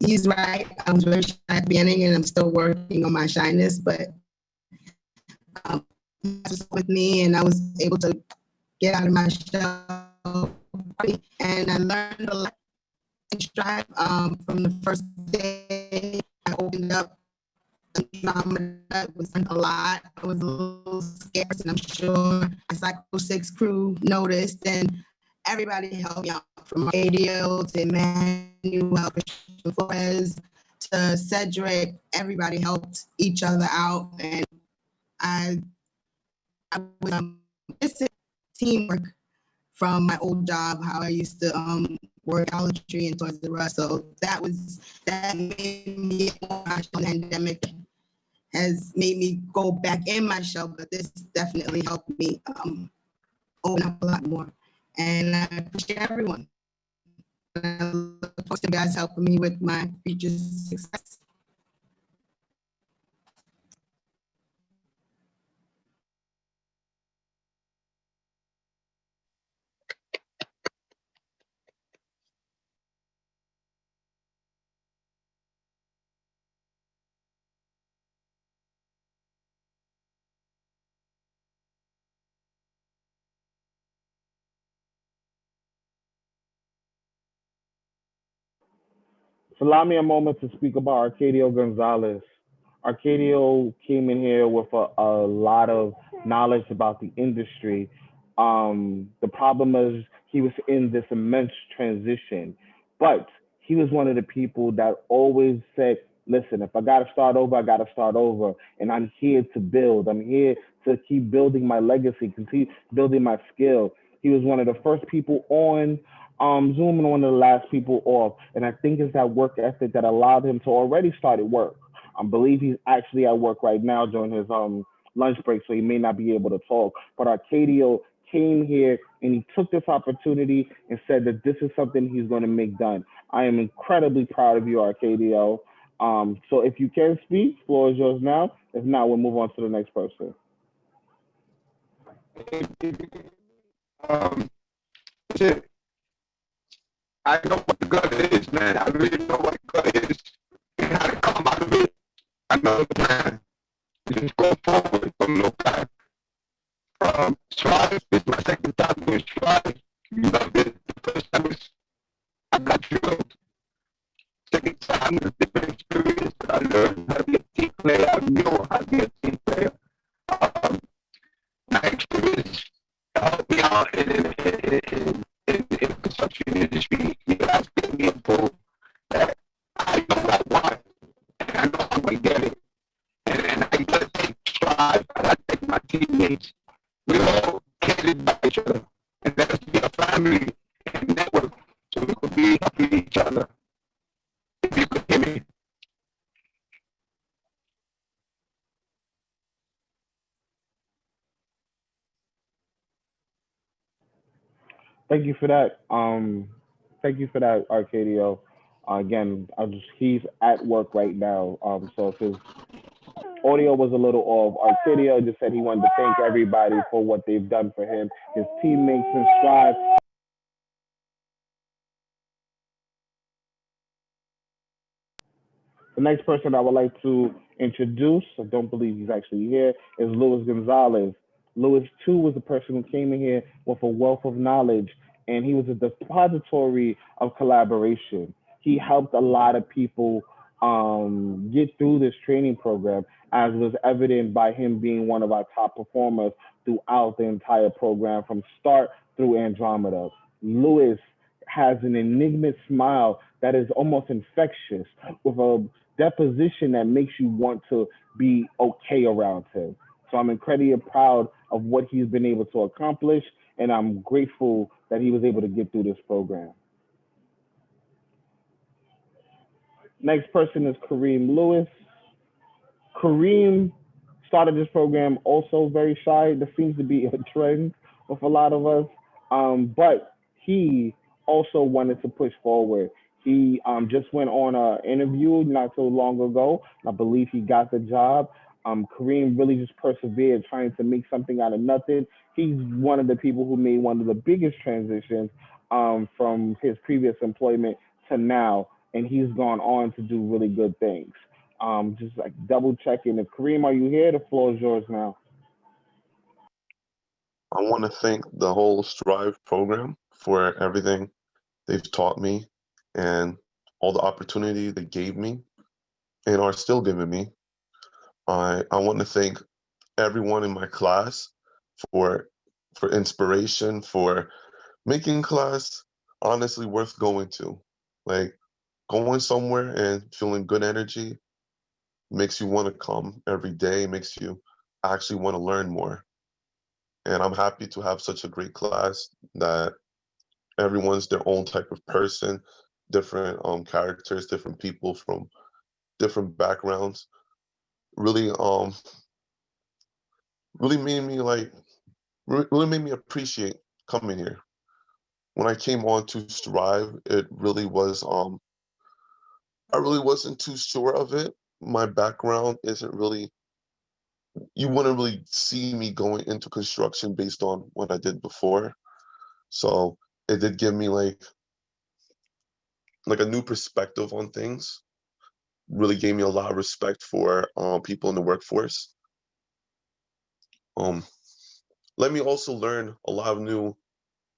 He's right. I was very shy at the beginning, and I'm still working on my shyness. But he was with me, and I was able to get out of my shell. And I learned a lot in Strive from the first day I opened up. It was a lot. I was a little scared, and I'm sure my Cycle 6 crew noticed, and everybody helped me out from radio to Emmanuel, FLORES to CEDRIC. Everybody helped each other out, and I was missing teamwork from my old job, how I used to work Dollar Tree and Toys R Us. So that made me more pandemic has made me go back in my shell, but this definitely helped me open up a lot more. And I appreciate everyone. And I look forward to you guys helping me with my future success. So allow me a moment to speak about Arcadio Gonzalez. Arcadio came in here with a lot of knowledge about the industry. The problem is he was in this immense transition, but he was one of the people that always said, listen, if I got to start over, I got to start over. And I'm here to build. I'm here to keep building my legacy, continue building my skill. He was one of the first people on Zoom and one of the last people off. And I think it's that work ethic that allowed him to already start at work. I believe he's actually at work right now during his lunch break, so he may not be able to talk. But Arcadio came here and he took this opportunity and said that this is something he's going to make done. I am incredibly proud of you, Arcadio. So if you can speak, floor is yours now. If not, we'll move on to the next person. Um, shit. I know what the gut is, man. I really know what the gut is and how to come out of it. I know the plan. Just go forward, don't look back. Strive is my second time doing Strive. You loved it. The first time I got drilled. Second time was a different experience, but I learned how to be a team player. I know how to be a team player. My experience helped me out in the construction industry. You know, that's given me a pull that I know what I want and I know I'm going to get it. And I got to take Strive. I got to take my teammates. We all catered by each other. And let us be a family and network so we could be helping each other. If you could hear me. Thank you for that. Thank you for that, Arcadio. Again, he's at work right now. So if his audio was a little off, Arcadio just said he wanted to thank everybody for what they've done for him, his teammates in Strive. The next person I would like to introduce, I don't believe he's actually here, is Luis Gonzalez. Luis, too, was the person who came in here with a wealth of knowledge, and he was a depository of collaboration. He helped a lot of people get through this training program. as was evident by him being one of our top performers throughout the entire program from start through Andromeda. Lewis has an enigmatic smile that is almost infectious, with a deposition that makes you want to be okay around him. So I'm incredibly proud of what he's been able to accomplish, and I'm grateful that he was able to get through this program. Next person is Kareem Lewis. Kareem started this program also very shy. There seems to be a trend with a lot of us, but he also wanted to push forward. He just went on an interview not so long ago. I believe he got the job. Kareem really just persevered, trying to make something out of nothing. He's one of the people who made one of the biggest transitions from his previous employment to now, and he's gone on to do really good things. Just like double checking. If Kareem, are you here? The floor is yours now. I want to thank the whole Strive program for everything they've taught me and all the opportunity they gave me and are still giving me. I want to thank everyone in my class for inspiration, for making class honestly worth going to. Like going somewhere and feeling good energy makes you want to come every day, makes you actually want to learn more. And I'm happy to have such a great class that everyone's their own type of person, different characters, different people from different backgrounds. Really really made me really made me appreciate coming here. When I came on to Strive, it really was I really wasn't too sure of it. My background isn't really, you wouldn't really see me going into construction based on what I did before. So it did give me like a new perspective on things. Really gave me a lot of respect for people in the workforce. Um, Let me also learn a lot of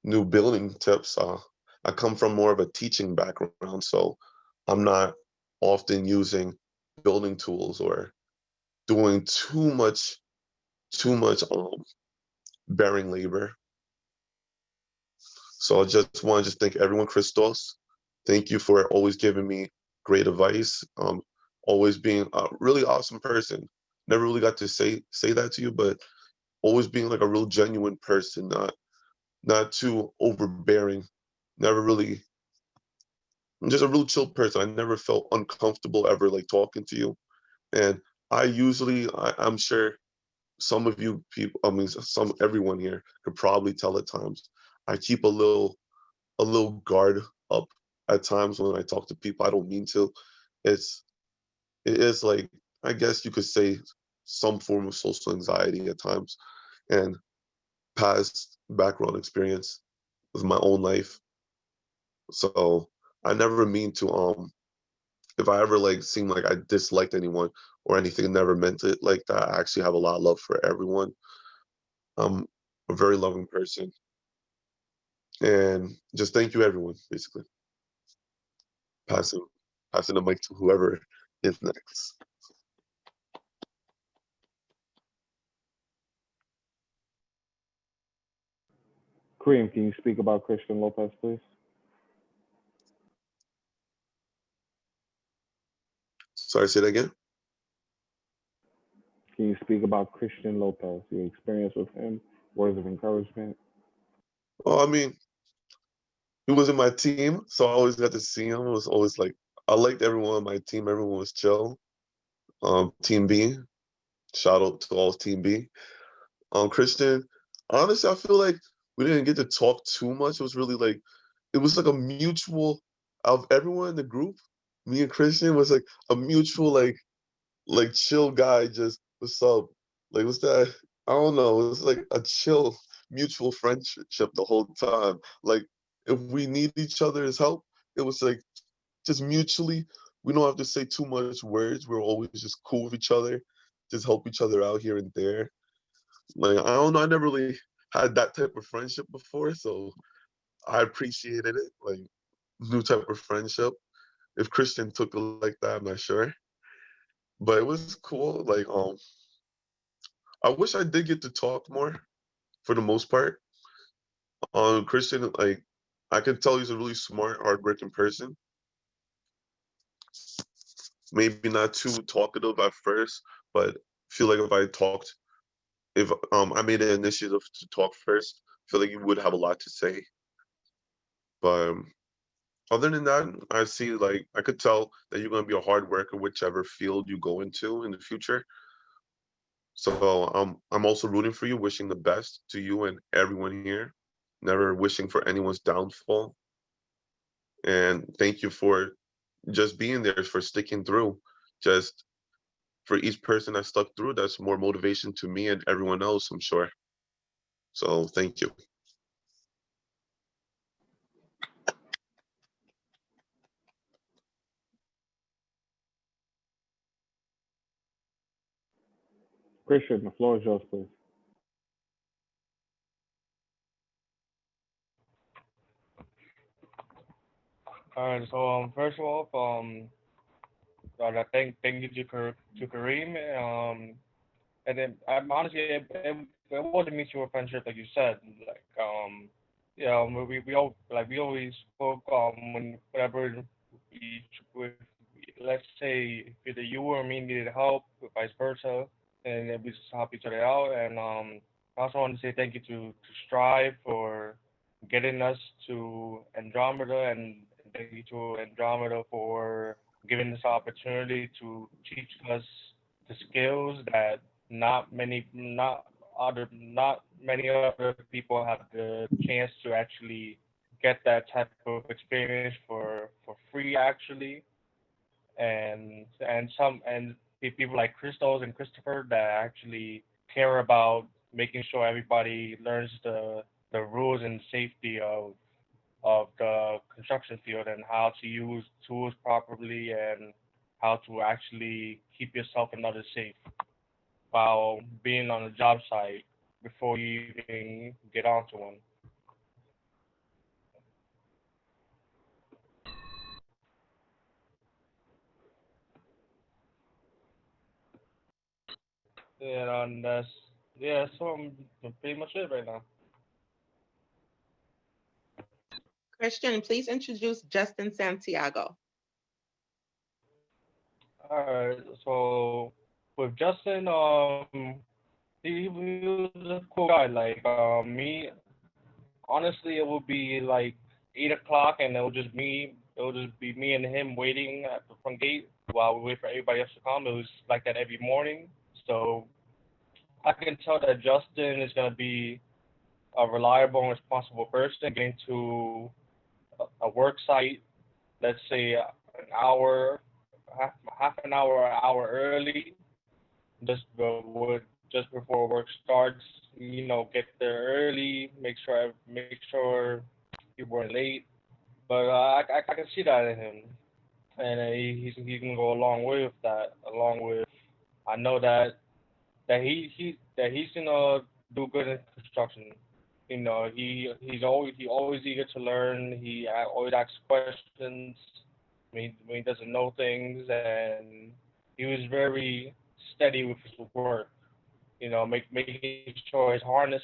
new building tips. I come from more of a teaching background, so I'm not often using building tools or doing too much bearing labor. So I just want to just thank everyone, Christos. Thank you for always giving me great advice. Always being a really awesome person. Never really got to say that to you, but always being like a real genuine person, not too overbearing. Never really, I'm just a real chill person. I never felt uncomfortable ever like talking to you. And I'm sure some of you people, I mean, everyone here could probably tell at times, I keep a little guard up at times when I talk to people. I don't mean to. It's it is like, I guess you could say, some form of social anxiety at times, and past background experience with my own life. So I never mean to if I ever like seem like I disliked anyone or anything, never meant it like that. I actually have a lot of love for everyone. I'm a very loving person. And just thank you everyone, basically. Passing passing the mic to whoever is next. Kareem, can you speak about Christian Lopez, please? Sorry, say that again. Can you speak about Christian Lopez, your experience with him, words of encouragement? Well, I mean, he was in my team, so I always got to see him. It was always like, I liked everyone on my team. Everyone was chill. Team B, shout out to all Team B. Christian, honestly, I feel like we didn't get to talk too much. It was like a mutual, of everyone in the group, me and Christian was like a mutual, like chill guy, just what's up? Like, what's that? I don't know. It was like a chill mutual friendship the whole time. Like, if we need each other's help, it was like just mutually, we don't have to say too much words. We're always just cool with each other, just help each other out here and there. Like, I don't know, I never really had that type of friendship before, so I appreciated it. Like, new type of friendship. If Christian took it like that, I'm not sure. but it was cool. Like, I wish I did get to talk more for the most part. Christian, like, I can tell he's a really smart, hardworking person. Maybe not too talkative at first, but feel like if I talked, if I made an initiative to talk first, I feel like you would have a lot to say. But other than that, I see, like, I could tell that you're gonna be a hard worker, whichever field you go into in the future. So I'm also rooting for you, wishing the best to you and everyone here. Never wishing for anyone's downfall. And thank you for just being there, for sticking through. Just for each person that stuck through, that's more motivation to me and everyone else, I'm sure. So thank you. Christian, the floor is yours, please. All right. So first of all, thank you to Kareem. And then honestly, it was a mutual friendship, like you said. Like yeah, we always spoke whenever we, let's say either you or me needed help, or vice versa, and then we just help each other out. And I also want to say thank you to Strive for getting us to Andromeda, and thank you to Andromeda for giving this opportunity to teach us the skills that not many other people have the chance to actually get that type of experience for free actually. And people like Christos and Christopher that actually care about making sure everybody learns the rules and safety of the construction field, and how to use tools properly, and how to actually keep yourself and others safe while being on a job site before you even get onto one. And that's yeah, so I'm pretty much it right now. Christian, please introduce Justin Santiago. All right, so with Justin, he was a cool guy. Like me, honestly, it would be like 8 o'clock, and it would just be me and him waiting at the front gate while we wait for everybody else to come. It was like that every morning. So I can tell that Justin is gonna be a reliable and responsible person getting to a work site, let's say an hour, half an hour early, would just before work starts. You know, get there early, make sure you weren't late. But I can see that in him, and he can go a long way with that. Along with, I know that he's gonna do good in construction. You know, he always eager to learn. Always asks questions when he doesn't know things, and he was very steady with his work. You know, making sure his harness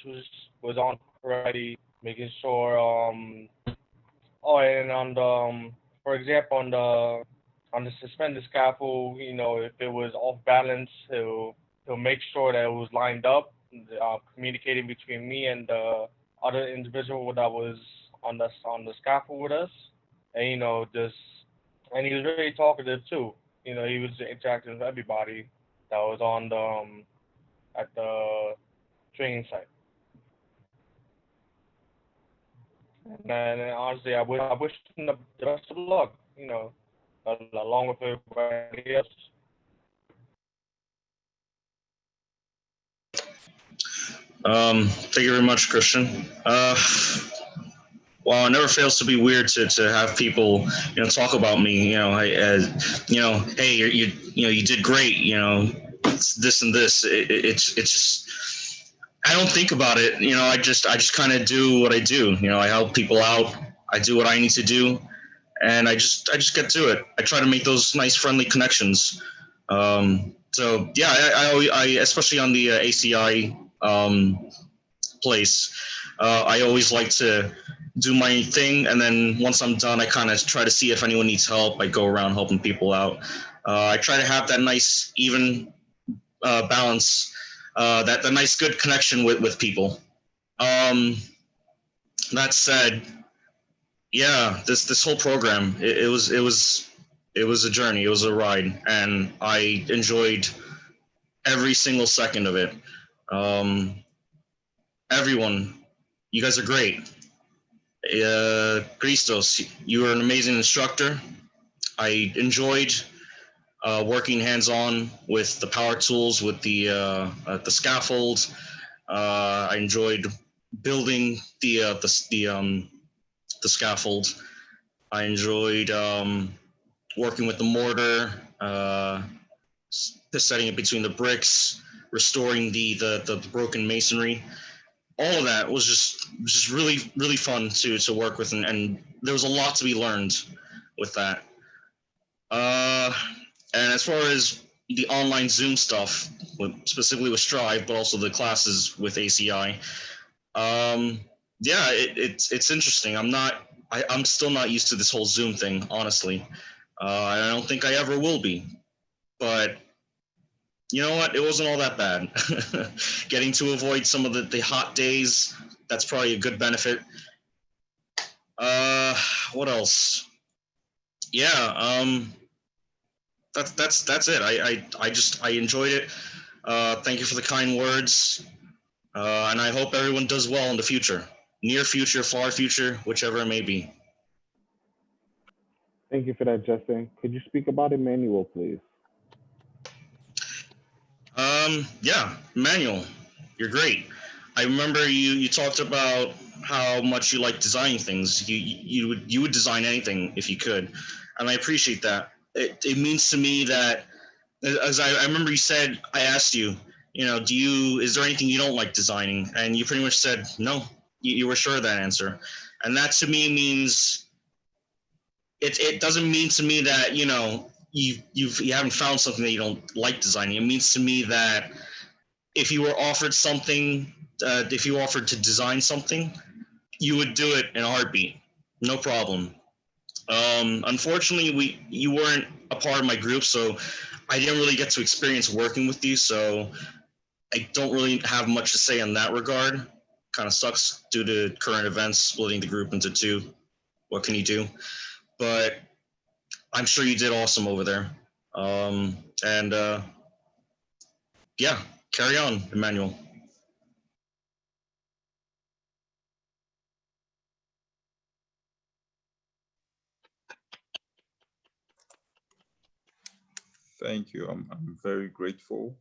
was on correctly, making sure oh, and on the for example on the suspended scaffold, you know, if it was off balance, he'll make sure that it was lined up, communicating between me and the other individual that was on the scaffold with us, and you know, just and he was very talkative too. You know, he was interacting with everybody that was on the at the training site. And honestly, I wish him the best of luck. You know, along with everybody else. Thank you very much, Christian. Well, it never fails to be weird to have people, talk about me. Hey, you did great. It's this and this. It's just, I don't think about it. I just kind of do what I do. I help people out. I do what I need to do, and I just get to it. I try to make those nice, friendly connections. So yeah, I especially on the ACI place, I always like to do my thing, and then once I'm done, I kind of try to see if anyone needs help. I go around helping people out. I try to have that nice even balance, that the nice good connection with people. That said, yeah, this whole program, it was a journey, it was a ride, and I enjoyed every single second of it. Everyone, you guys are great. Christos, you were an amazing instructor. I enjoyed working hands-on with the power tools, with the scaffold. I enjoyed building the scaffold. I enjoyed working with the mortar, setting it between the bricks, restoring the broken masonry. All of that was just really fun to work with, and there was a lot to be learned with that. And as far as the online Zoom stuff, specifically with Strive, but also the classes with ACI, yeah, it's interesting. I'm still not used to this whole Zoom thing, honestly. I don't think I ever will be. But you know what? It wasn't all that bad. Getting to avoid some of the hot days, that's probably a good benefit. What else? Yeah, that's it. I enjoyed it. Thank you for the kind words. And I hope everyone does well in the future. Near future, far future, whichever it may be. Thank you for that, Justin. Could you speak about Emmanuel, please? Yeah, Manuel, you're great. I remember you talked about how much you like designing things. You would design anything if you could, and I appreciate that. It means to me that, as I remember you said, I asked you, is there anything you don't like designing? And you pretty much said no. You were sure of that answer, and that to me means it doesn't mean to me that you haven't found something that you don't like designing. It means to me that if you were offered something, if you offered to design something, you would do it in a heartbeat, no problem. Unfortunately, you weren't a part of my group, so I didn't really get to experience working with you. So I don't really have much to say in that regard. Kind of sucks due to current events, splitting the group into two. What can you do? But I'm sure you did awesome over there. And yeah, carry on, Emmanuel. Thank you. I'm very grateful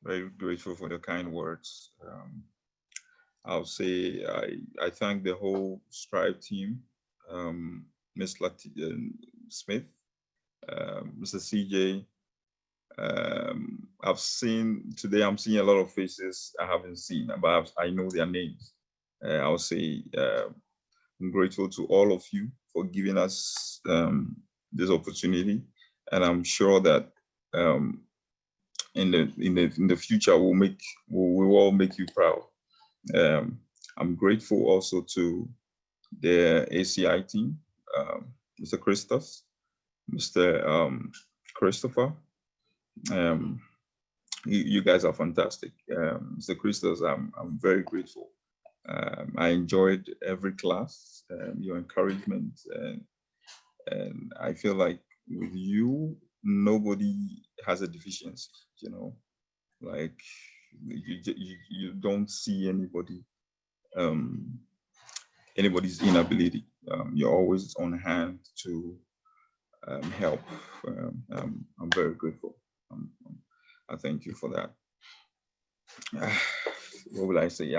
for the kind words. I'll say I thank the whole Strive team, Ms. Smith, Mr. CJ. I'm seeing a lot of faces I haven't seen, but I know their names. I'll say I'm grateful to all of you for giving us this opportunity, and I'm sure that in the future we'll all make you proud. I'm grateful also to the ACI team, Mr. Christos, Mr. Christopher. You guys are fantastic. Mr. Christos, I'm very grateful. I enjoyed every class, your encouragement, and I feel like with you, nobody has a deficiency, like you don't see anybody's inability. You're always on hand to help. I'm very grateful. I thank you for that. What will I say?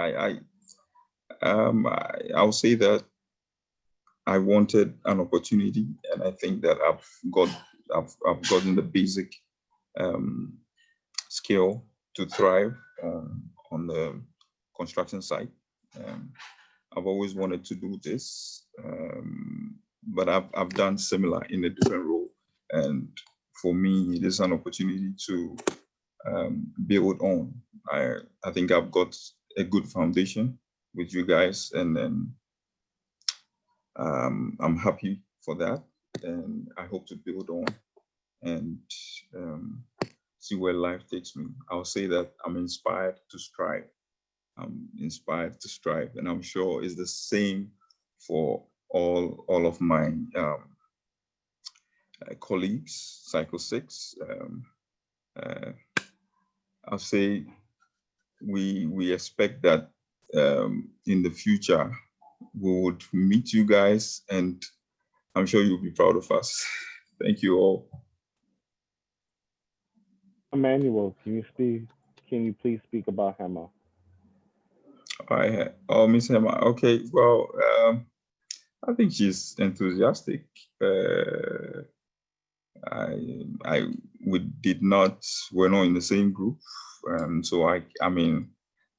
I'll say that I wanted an opportunity, and I think that I've gotten the basic skill to thrive on the construction site. I've always wanted to do this, but I've done similar in a different role, and for me, it is an opportunity to build on. I think I've got a good foundation with you guys, and then I'm happy for that, and I hope to build on and see where life takes me. I'll say that I'm inspired to strive. I'm inspired to strive, and I'm sure it's the same for all of my colleagues, Cycle 6. I'll say we expect that in the future we would meet you guys, and I'm sure you'll be proud of us. Thank you all. Emmanuel, can you please speak about Hema? All right. Oh, Miss Hema. Okay. Well, I think she's enthusiastic. We're not in the same group, so I mean,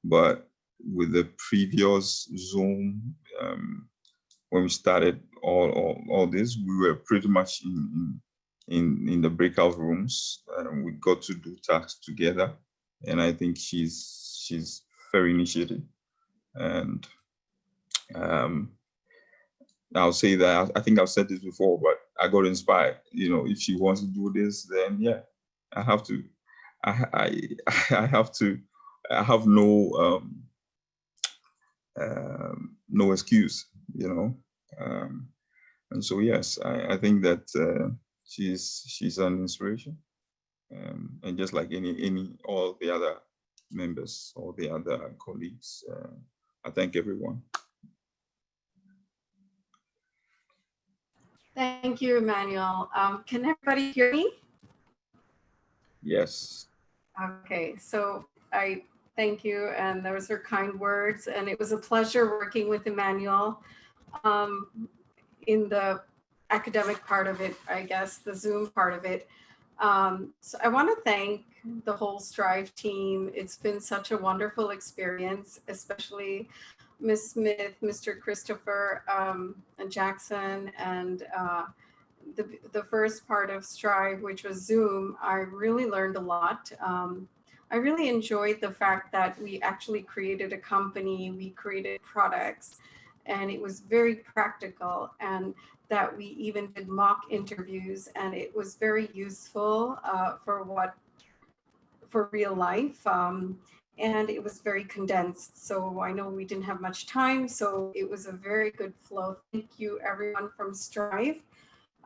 but with the previous Zoom, when we started all this, we were pretty much in the breakout rooms. We got to do tasks together, and I think she's very initiative, and I'll say that I think I've said this before, but I got inspired. You know, if she wants to do this, then yeah, I have to. I have to. I have no no excuse. You know, and so yes, I think that she's an inspiration, and just like all the other members, all the other colleagues, I thank everyone. Thank you, Emmanuel. Can everybody hear me? Yes. Okay, so I thank you, and those are kind words, and it was a pleasure working with Emmanuel in the academic part of it, I guess, the Zoom part of it. So I want to thank the whole Strive team. It's been such a wonderful experience, especially Ms. Smith, Mr. Christopher, and Jackson, and the first part of Strive, which was Zoom. I really learned a lot. I really enjoyed the fact that we actually created a company, we created products, and it was very practical, and that we even did mock interviews, and it was very useful for real life. And it was very condensed. So I know we didn't have much time, so it was a very good flow. Thank you everyone from Strive,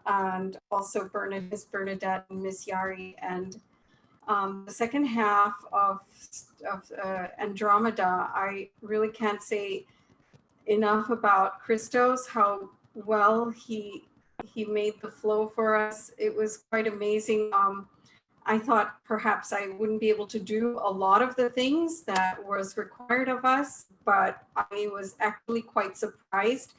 and also Miss Bernadette and Miss Yari. And the second half of Andromeda, I really can't say enough about Christos, how well he made the flow for us. It was quite amazing. I thought perhaps I wouldn't be able to do a lot of the things that was required of us, but I was actually quite surprised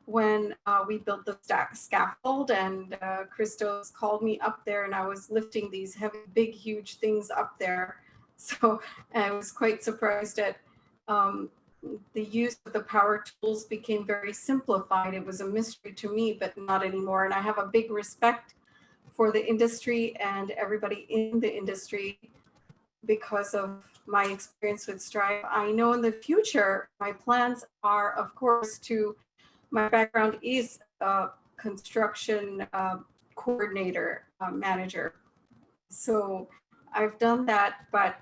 when we built the scaffold, and Christos called me up there, and I was lifting these heavy, big, huge things up there. So I was quite surprised at the use of the power tools became very simplified. It was a mystery to me, but not anymore. And I have a big respect for the industry and everybody in the industry because of my experience with Strive. I know in the future, my plans are, of course, my background is a construction coordinator, manager. So I've done that, but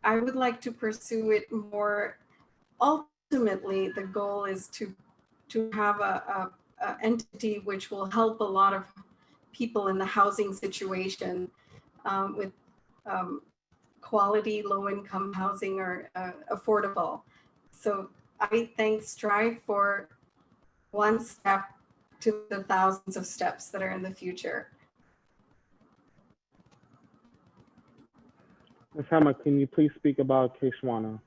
I would like to pursue it more. Ultimately, the goal is to have a entity which will help a lot of people in the housing situation with quality low-income housing or affordable. So I thank Strive for one step to the thousands of steps that are in the future. Ms. Hema, can you please speak about Keshwana?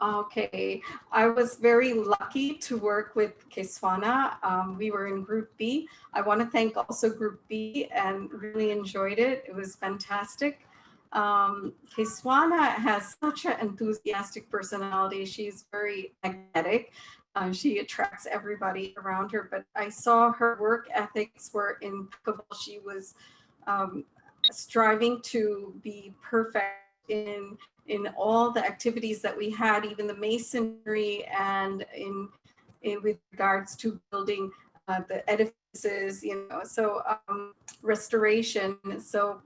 Okay, I was very lucky to work with Keswana. We were in Group B. I want to thank also Group B and really enjoyed it. It was fantastic. Keswana has such an enthusiastic personality. She's very magnetic. She attracts everybody around her, but I saw her work ethics were impeccable. She was striving to be perfect in all the activities that we had, even the masonry, and in with regards to building the edifices, so restoration. So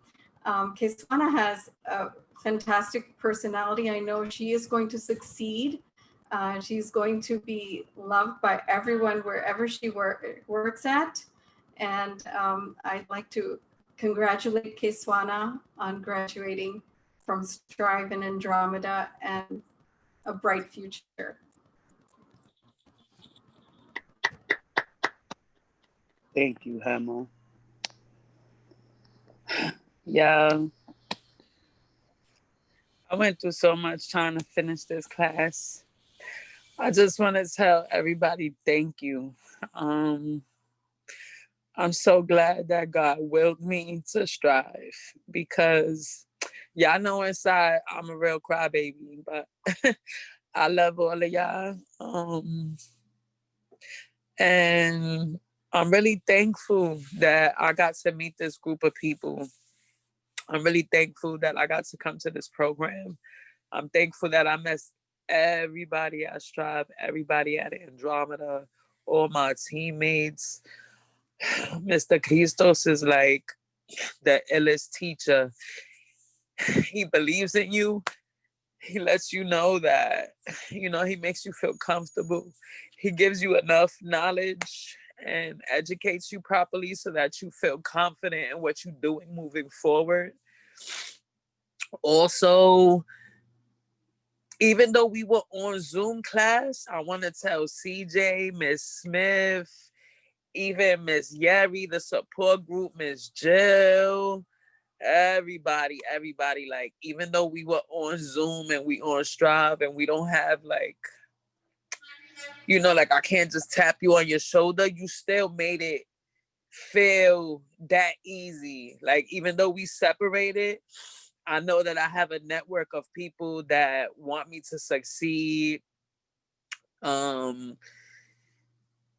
Keswana has a fantastic personality. I know she is going to succeed. She's going to be loved by everyone wherever she works at. And I'd like to congratulate Keswana on graduating from Strive and Andromeda and a bright future. Thank you, Hema. Yeah. I went through so much trying to finish this class. I just want to tell everybody thank you. I'm so glad that God willed me to strive, because y'all know inside I'm a real crybaby, but I love all of y'all. And I'm really thankful that I got to meet this group of people. I'm really thankful that I got to come to this program. I'm thankful that I met everybody at Strive, everybody at Andromeda, all my teammates. Mr. Christos is like the illest teacher. He believes in you. He lets you know that, he makes you feel comfortable. He gives you enough knowledge and educates you properly so that you feel confident in what you're doing moving forward. Also, even though we were on Zoom class, I want to tell CJ, Miss Smith, even Miss Yeri, the support group, Miss Jill, everybody, like, even though we were on Zoom and we on Strive and we don't have like, like I can't just tap you on your shoulder, you still made it feel that easy. Like, even though we separated, I know that I have a network of people that want me to succeed. I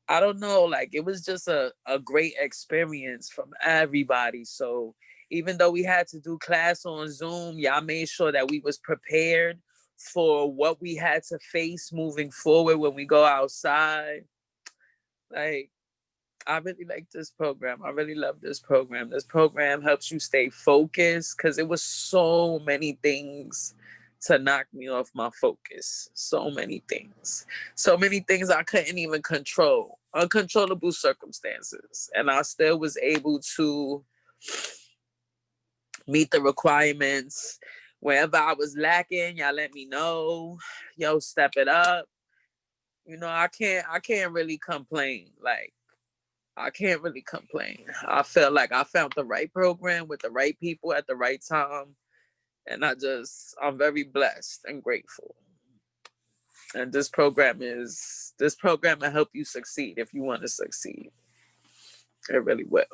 don't know, like, it was just a great experience from everybody. So even though we had to do class on Zoom, y'all made sure that we was prepared for what we had to face moving forward when we go outside. Like, I really like this program. I really love this program. This program helps you stay focused, because it was so many things to knock me off my focus. So many things. So many things I couldn't even control. Uncontrollable circumstances. And I still was able to meet the requirements. Wherever I was lacking, y'all let me know. Yo, step it up. I can't really complain. Like, I can't really complain. I feel like I found the right program with the right people at the right time. And I'm very blessed and grateful. And this program will help you succeed if you want to succeed. It really will.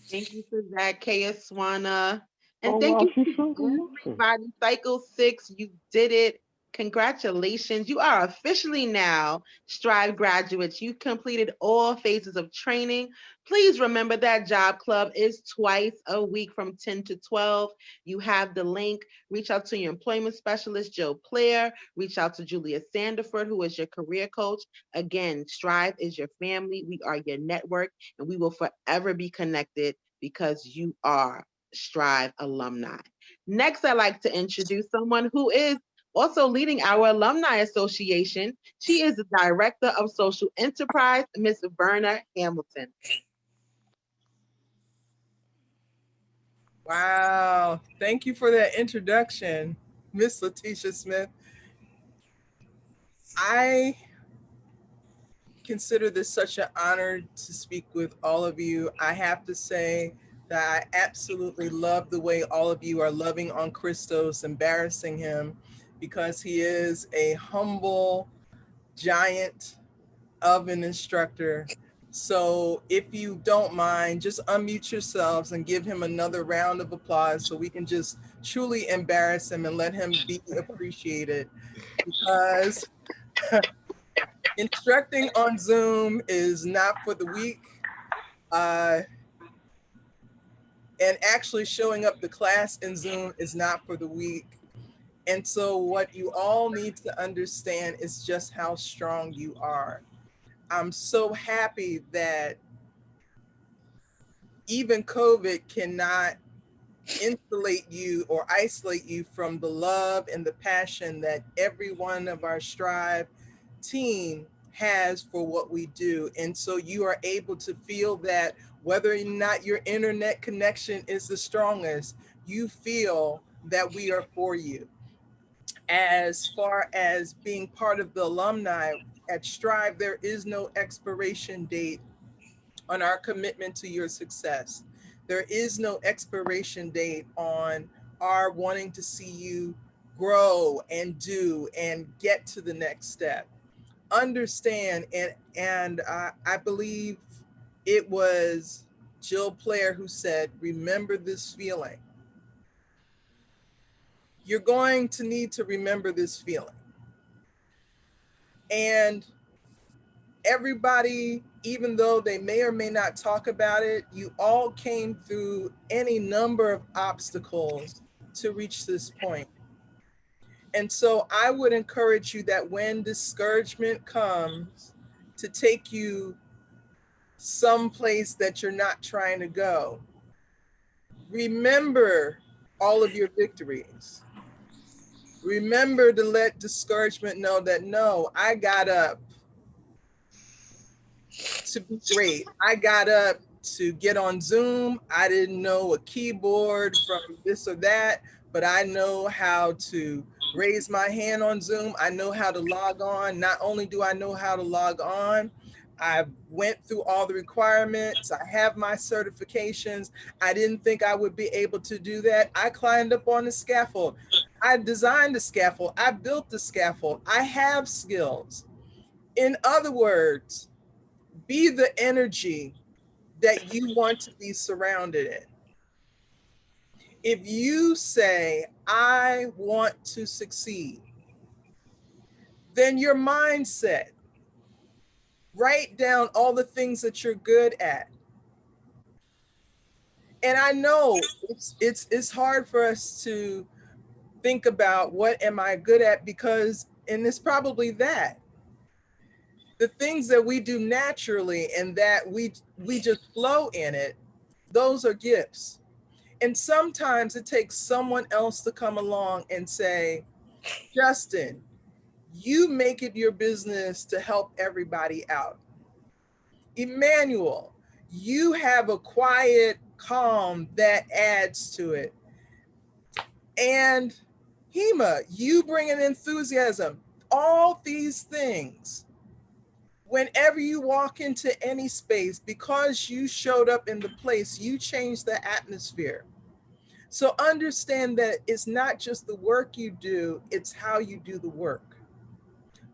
Thank you for that, Keswana. And thank you to everybody. Cycle 6, you did it. Congratulations. You are officially now Strive graduates. You completed all phases of training. Please remember that Job Club is twice a week from 10 to 12. You have the link. Reach out to your employment specialist, Joe Player. Reach out to Julia Sandiford, who is your career coach. Again, Strive is your family. We are your network, and we will forever be connected because you are Strive alumni. Next, I'd like to introduce someone who is also leading our Alumni Association. She is the Director of Social Enterprise, Ms. Verna Hamilton. Wow, thank you for that introduction, Miss Letitia Smith. I consider this such an honor to speak with all of you. I have to say that I absolutely love the way all of you are loving on Christos, embarrassing him, because he is a humble giant of an instructor. So if you don't mind, just unmute yourselves and give him another round of applause so we can just truly embarrass him and let him be appreciated, because instructing on Zoom is not for the weak. And actually showing up to class in Zoom is not for the weak. And so what you all need to understand is just how strong you are. I'm so happy that even COVID cannot insulate you or isolate you from the love and the passion that every one of our Strive team has for what we do. And so you are able to feel that whether or not your internet connection is the strongest, you feel that we are for you. As far as being part of the alumni at Strive, there is no expiration date on our commitment to your success. There is no expiration date on our wanting to see you grow and do and get to the next step. Understand, and I believe it was Jill Player who said, remember this feeling. You're going to need to remember this feeling. And everybody, even though they may or may not talk about it, you all came through any number of obstacles to reach this point. And so I would encourage you that when discouragement comes to take you someplace that you're not trying to go, remember all of your victories. Remember to let discouragement know that, no, I got up to be great. I got up to get on Zoom. I didn't know a keyboard from this or that, but I know how to raise my hand on Zoom. I know how to log on. Not only do I know how to log on, I went through all the requirements. I have my certifications. I didn't think I would be able to do that. I climbed up on the scaffold. I designed the scaffold. I built the scaffold. I have skills. In other words, be the energy that you want to be surrounded in. If you say, I want to succeed, then your mindset, write down all the things that you're good at. And I know it's hard for us to think about what am I good at, because, and it's probably that. The things that we do naturally and that we just flow in it, those are gifts. And sometimes it takes someone else to come along and say, Justin, you make it your business to help everybody out. Emmanuel, you have a quiet calm that adds to it. And Hema, you bring an enthusiasm. All these things, whenever you walk into any space, because you showed up in the place, you change the atmosphere. So understand that it's not just the work you do, it's how you do the work.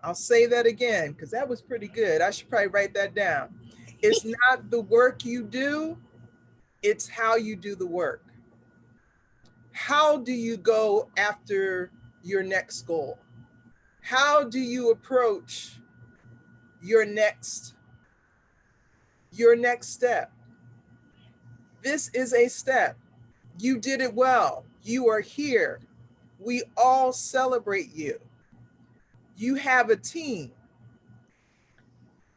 I'll say that again, because that was pretty good. I should probably write that down. It's not the work you do, it's how you do the work. How do you go after your next goal? How do you approach your next step? This is a step. You did it well. You are here. We all celebrate you. You have a team.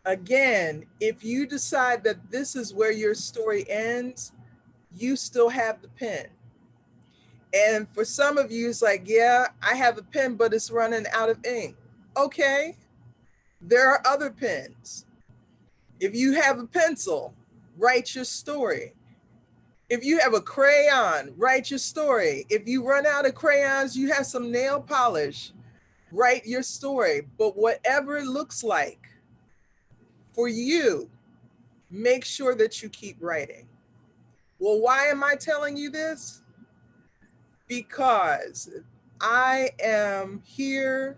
Again, if you decide that this is where your story ends, you still have the pen. And for some of you, it's like, yeah, I have a pen, but it's running out of ink. Okay, there are other pens. If you have a pencil, write your story. If you have a crayon, write your story. If you run out of crayons, you have some nail polish, write your story. But whatever it looks like for you, make sure that you keep writing. Well, why am I telling you this? Because I am here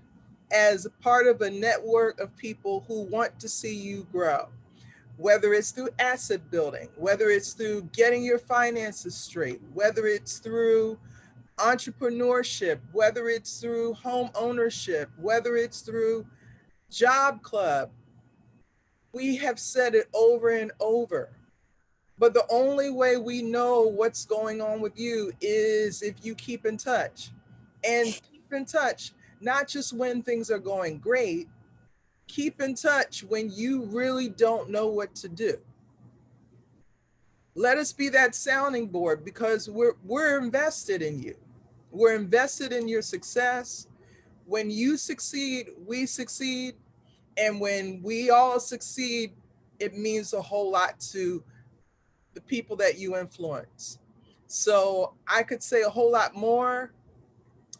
as part of a network of people who want to see you grow. whether it's through asset building, whether it's through getting your finances straight, whether it's through entrepreneurship, whether it's through home ownership, whether it's through job club. We have said it over and over. But the only way we know what's going on with you is if you keep in touch. And keep in touch, not just when things are going great, keep in touch when you really don't know what to do. Let us be that sounding board because we're invested in you. We're invested in your success. When you succeed, we succeed. And when we all succeed, it means a whole lot to the people that you influence. So I could say a whole lot more.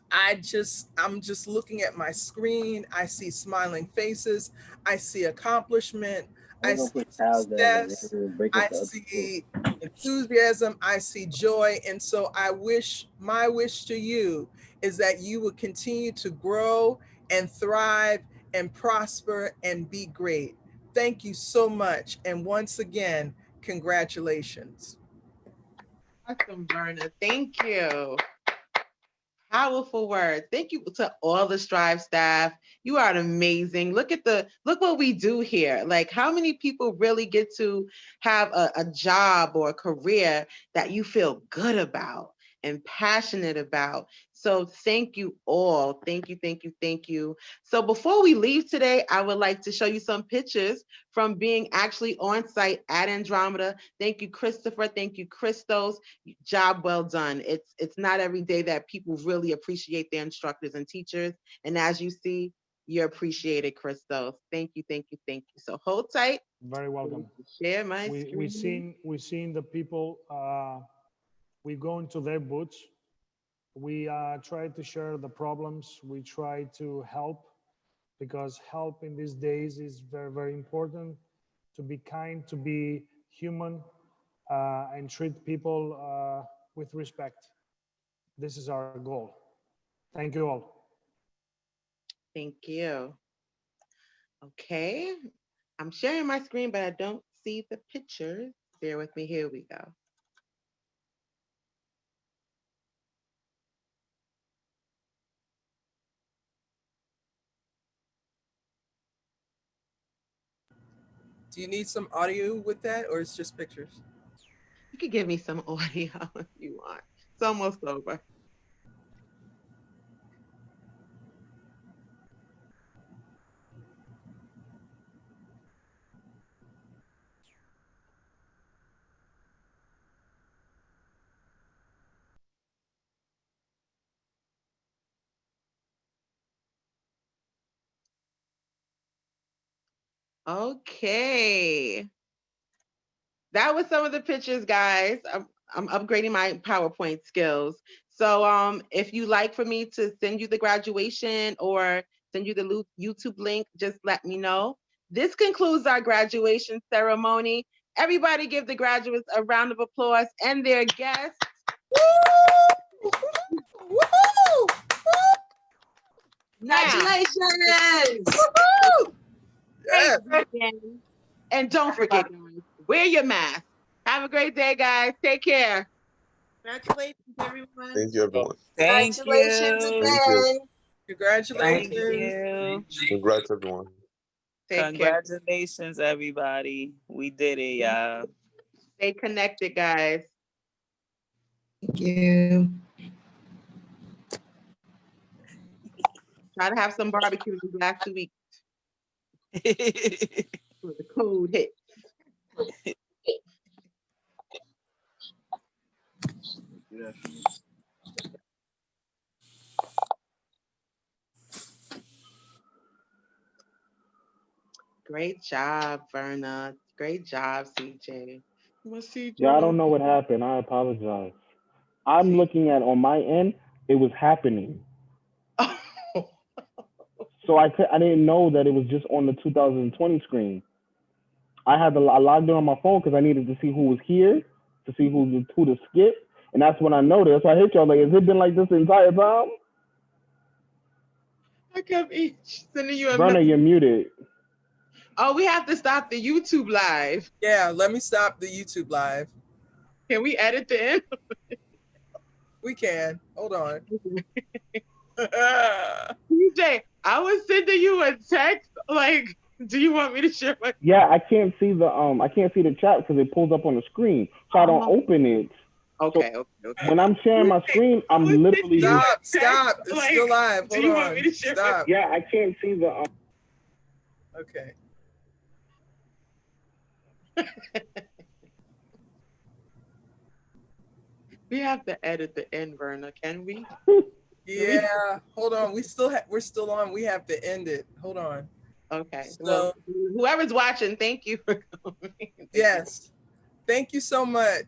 I'm just looking at my screen. I see smiling faces. I see accomplishment. I see success. I see enthusiasm. I see joy. And so my wish to you is that you will continue to grow and thrive and prosper and be great. Thank you so much. And once again, congratulations. Awesome, Verna. Thank you. Powerful words. Thank you to all the Strive staff. You are amazing. Look what we do here. Like, how many people really get to have a job or a career that you feel good about and passionate about? So thank you all. Thank you, thank you, thank you. So before we leave today, I would like to show you some pictures from being actually on site at Andromeda. Thank you, Christopher. Thank you, Christos. Job well done. It's not every day that people really appreciate their instructors and teachers. And as you see, you're appreciated, Christos. Thank you, thank you, thank you. So hold tight. Very welcome. Share my screen. We've seen the people, we go into their booths. We try to share the problems. We try to help because help in these days is very, very important. To be kind, to be human, and treat people with respect. This is our goal. Thank you all. Thank you. Okay, I'm sharing my screen, but I don't see the pictures. Bear with me, here we go. Do you need some audio with that or it's just pictures? You could give me some audio if you want. It's almost over. Okay. That was some of the pictures, guys. I'm upgrading my PowerPoint skills. So if you like for me to send you the graduation or send you the YouTube link, just let me know. This concludes our graduation ceremony. Everybody give the graduates a round of applause and their guests. Woo! Woo! Congratulations! Woo! Yes. And don't forget, guys, wear your mask. Have a great day, guys. Take care. Congratulations, everyone. Thank you, everyone. Thank Congratulations you. Thank you. again. Congratulations. Thank you. Congrats, everyone. Take care. Congratulations, everybody. We did it, y'all. Stay connected, guys. Thank you. Try to have some barbecue these last 2 weeks. For the cold hit. Great job, Verna. Great job, CJ. Yeah, I don't know what happened. I apologize. I'm looking at on my end, it was happening. So I didn't know that it was just on the 2020 screen. I logged in on my phone because I needed to see who was here, to see who to skip, and that's when I noticed. So I hit y'all like, has it been like this the entire time? I kept sending you a Verna, message. you're muted. Oh, we have to stop the YouTube live. Yeah, let me stop the YouTube live. Can we edit the end? We can. Hold on. DJ, I was sending you a text. Like, do you want me to share my? Yeah, I can't see the chat because it pulls up on the screen, so I don't open it. Okay, So okay. when I'm sharing my screen, I'm literally Stop. It's still live. Hold on. Stop. Yeah, I can't see the. Okay. We have to edit the end, Verna. Can we? Yeah. Hold on. We're still on. We have to end it. Hold on. Okay. So, Well, whoever's watching, thank you for coming. Yes. Thank you so much.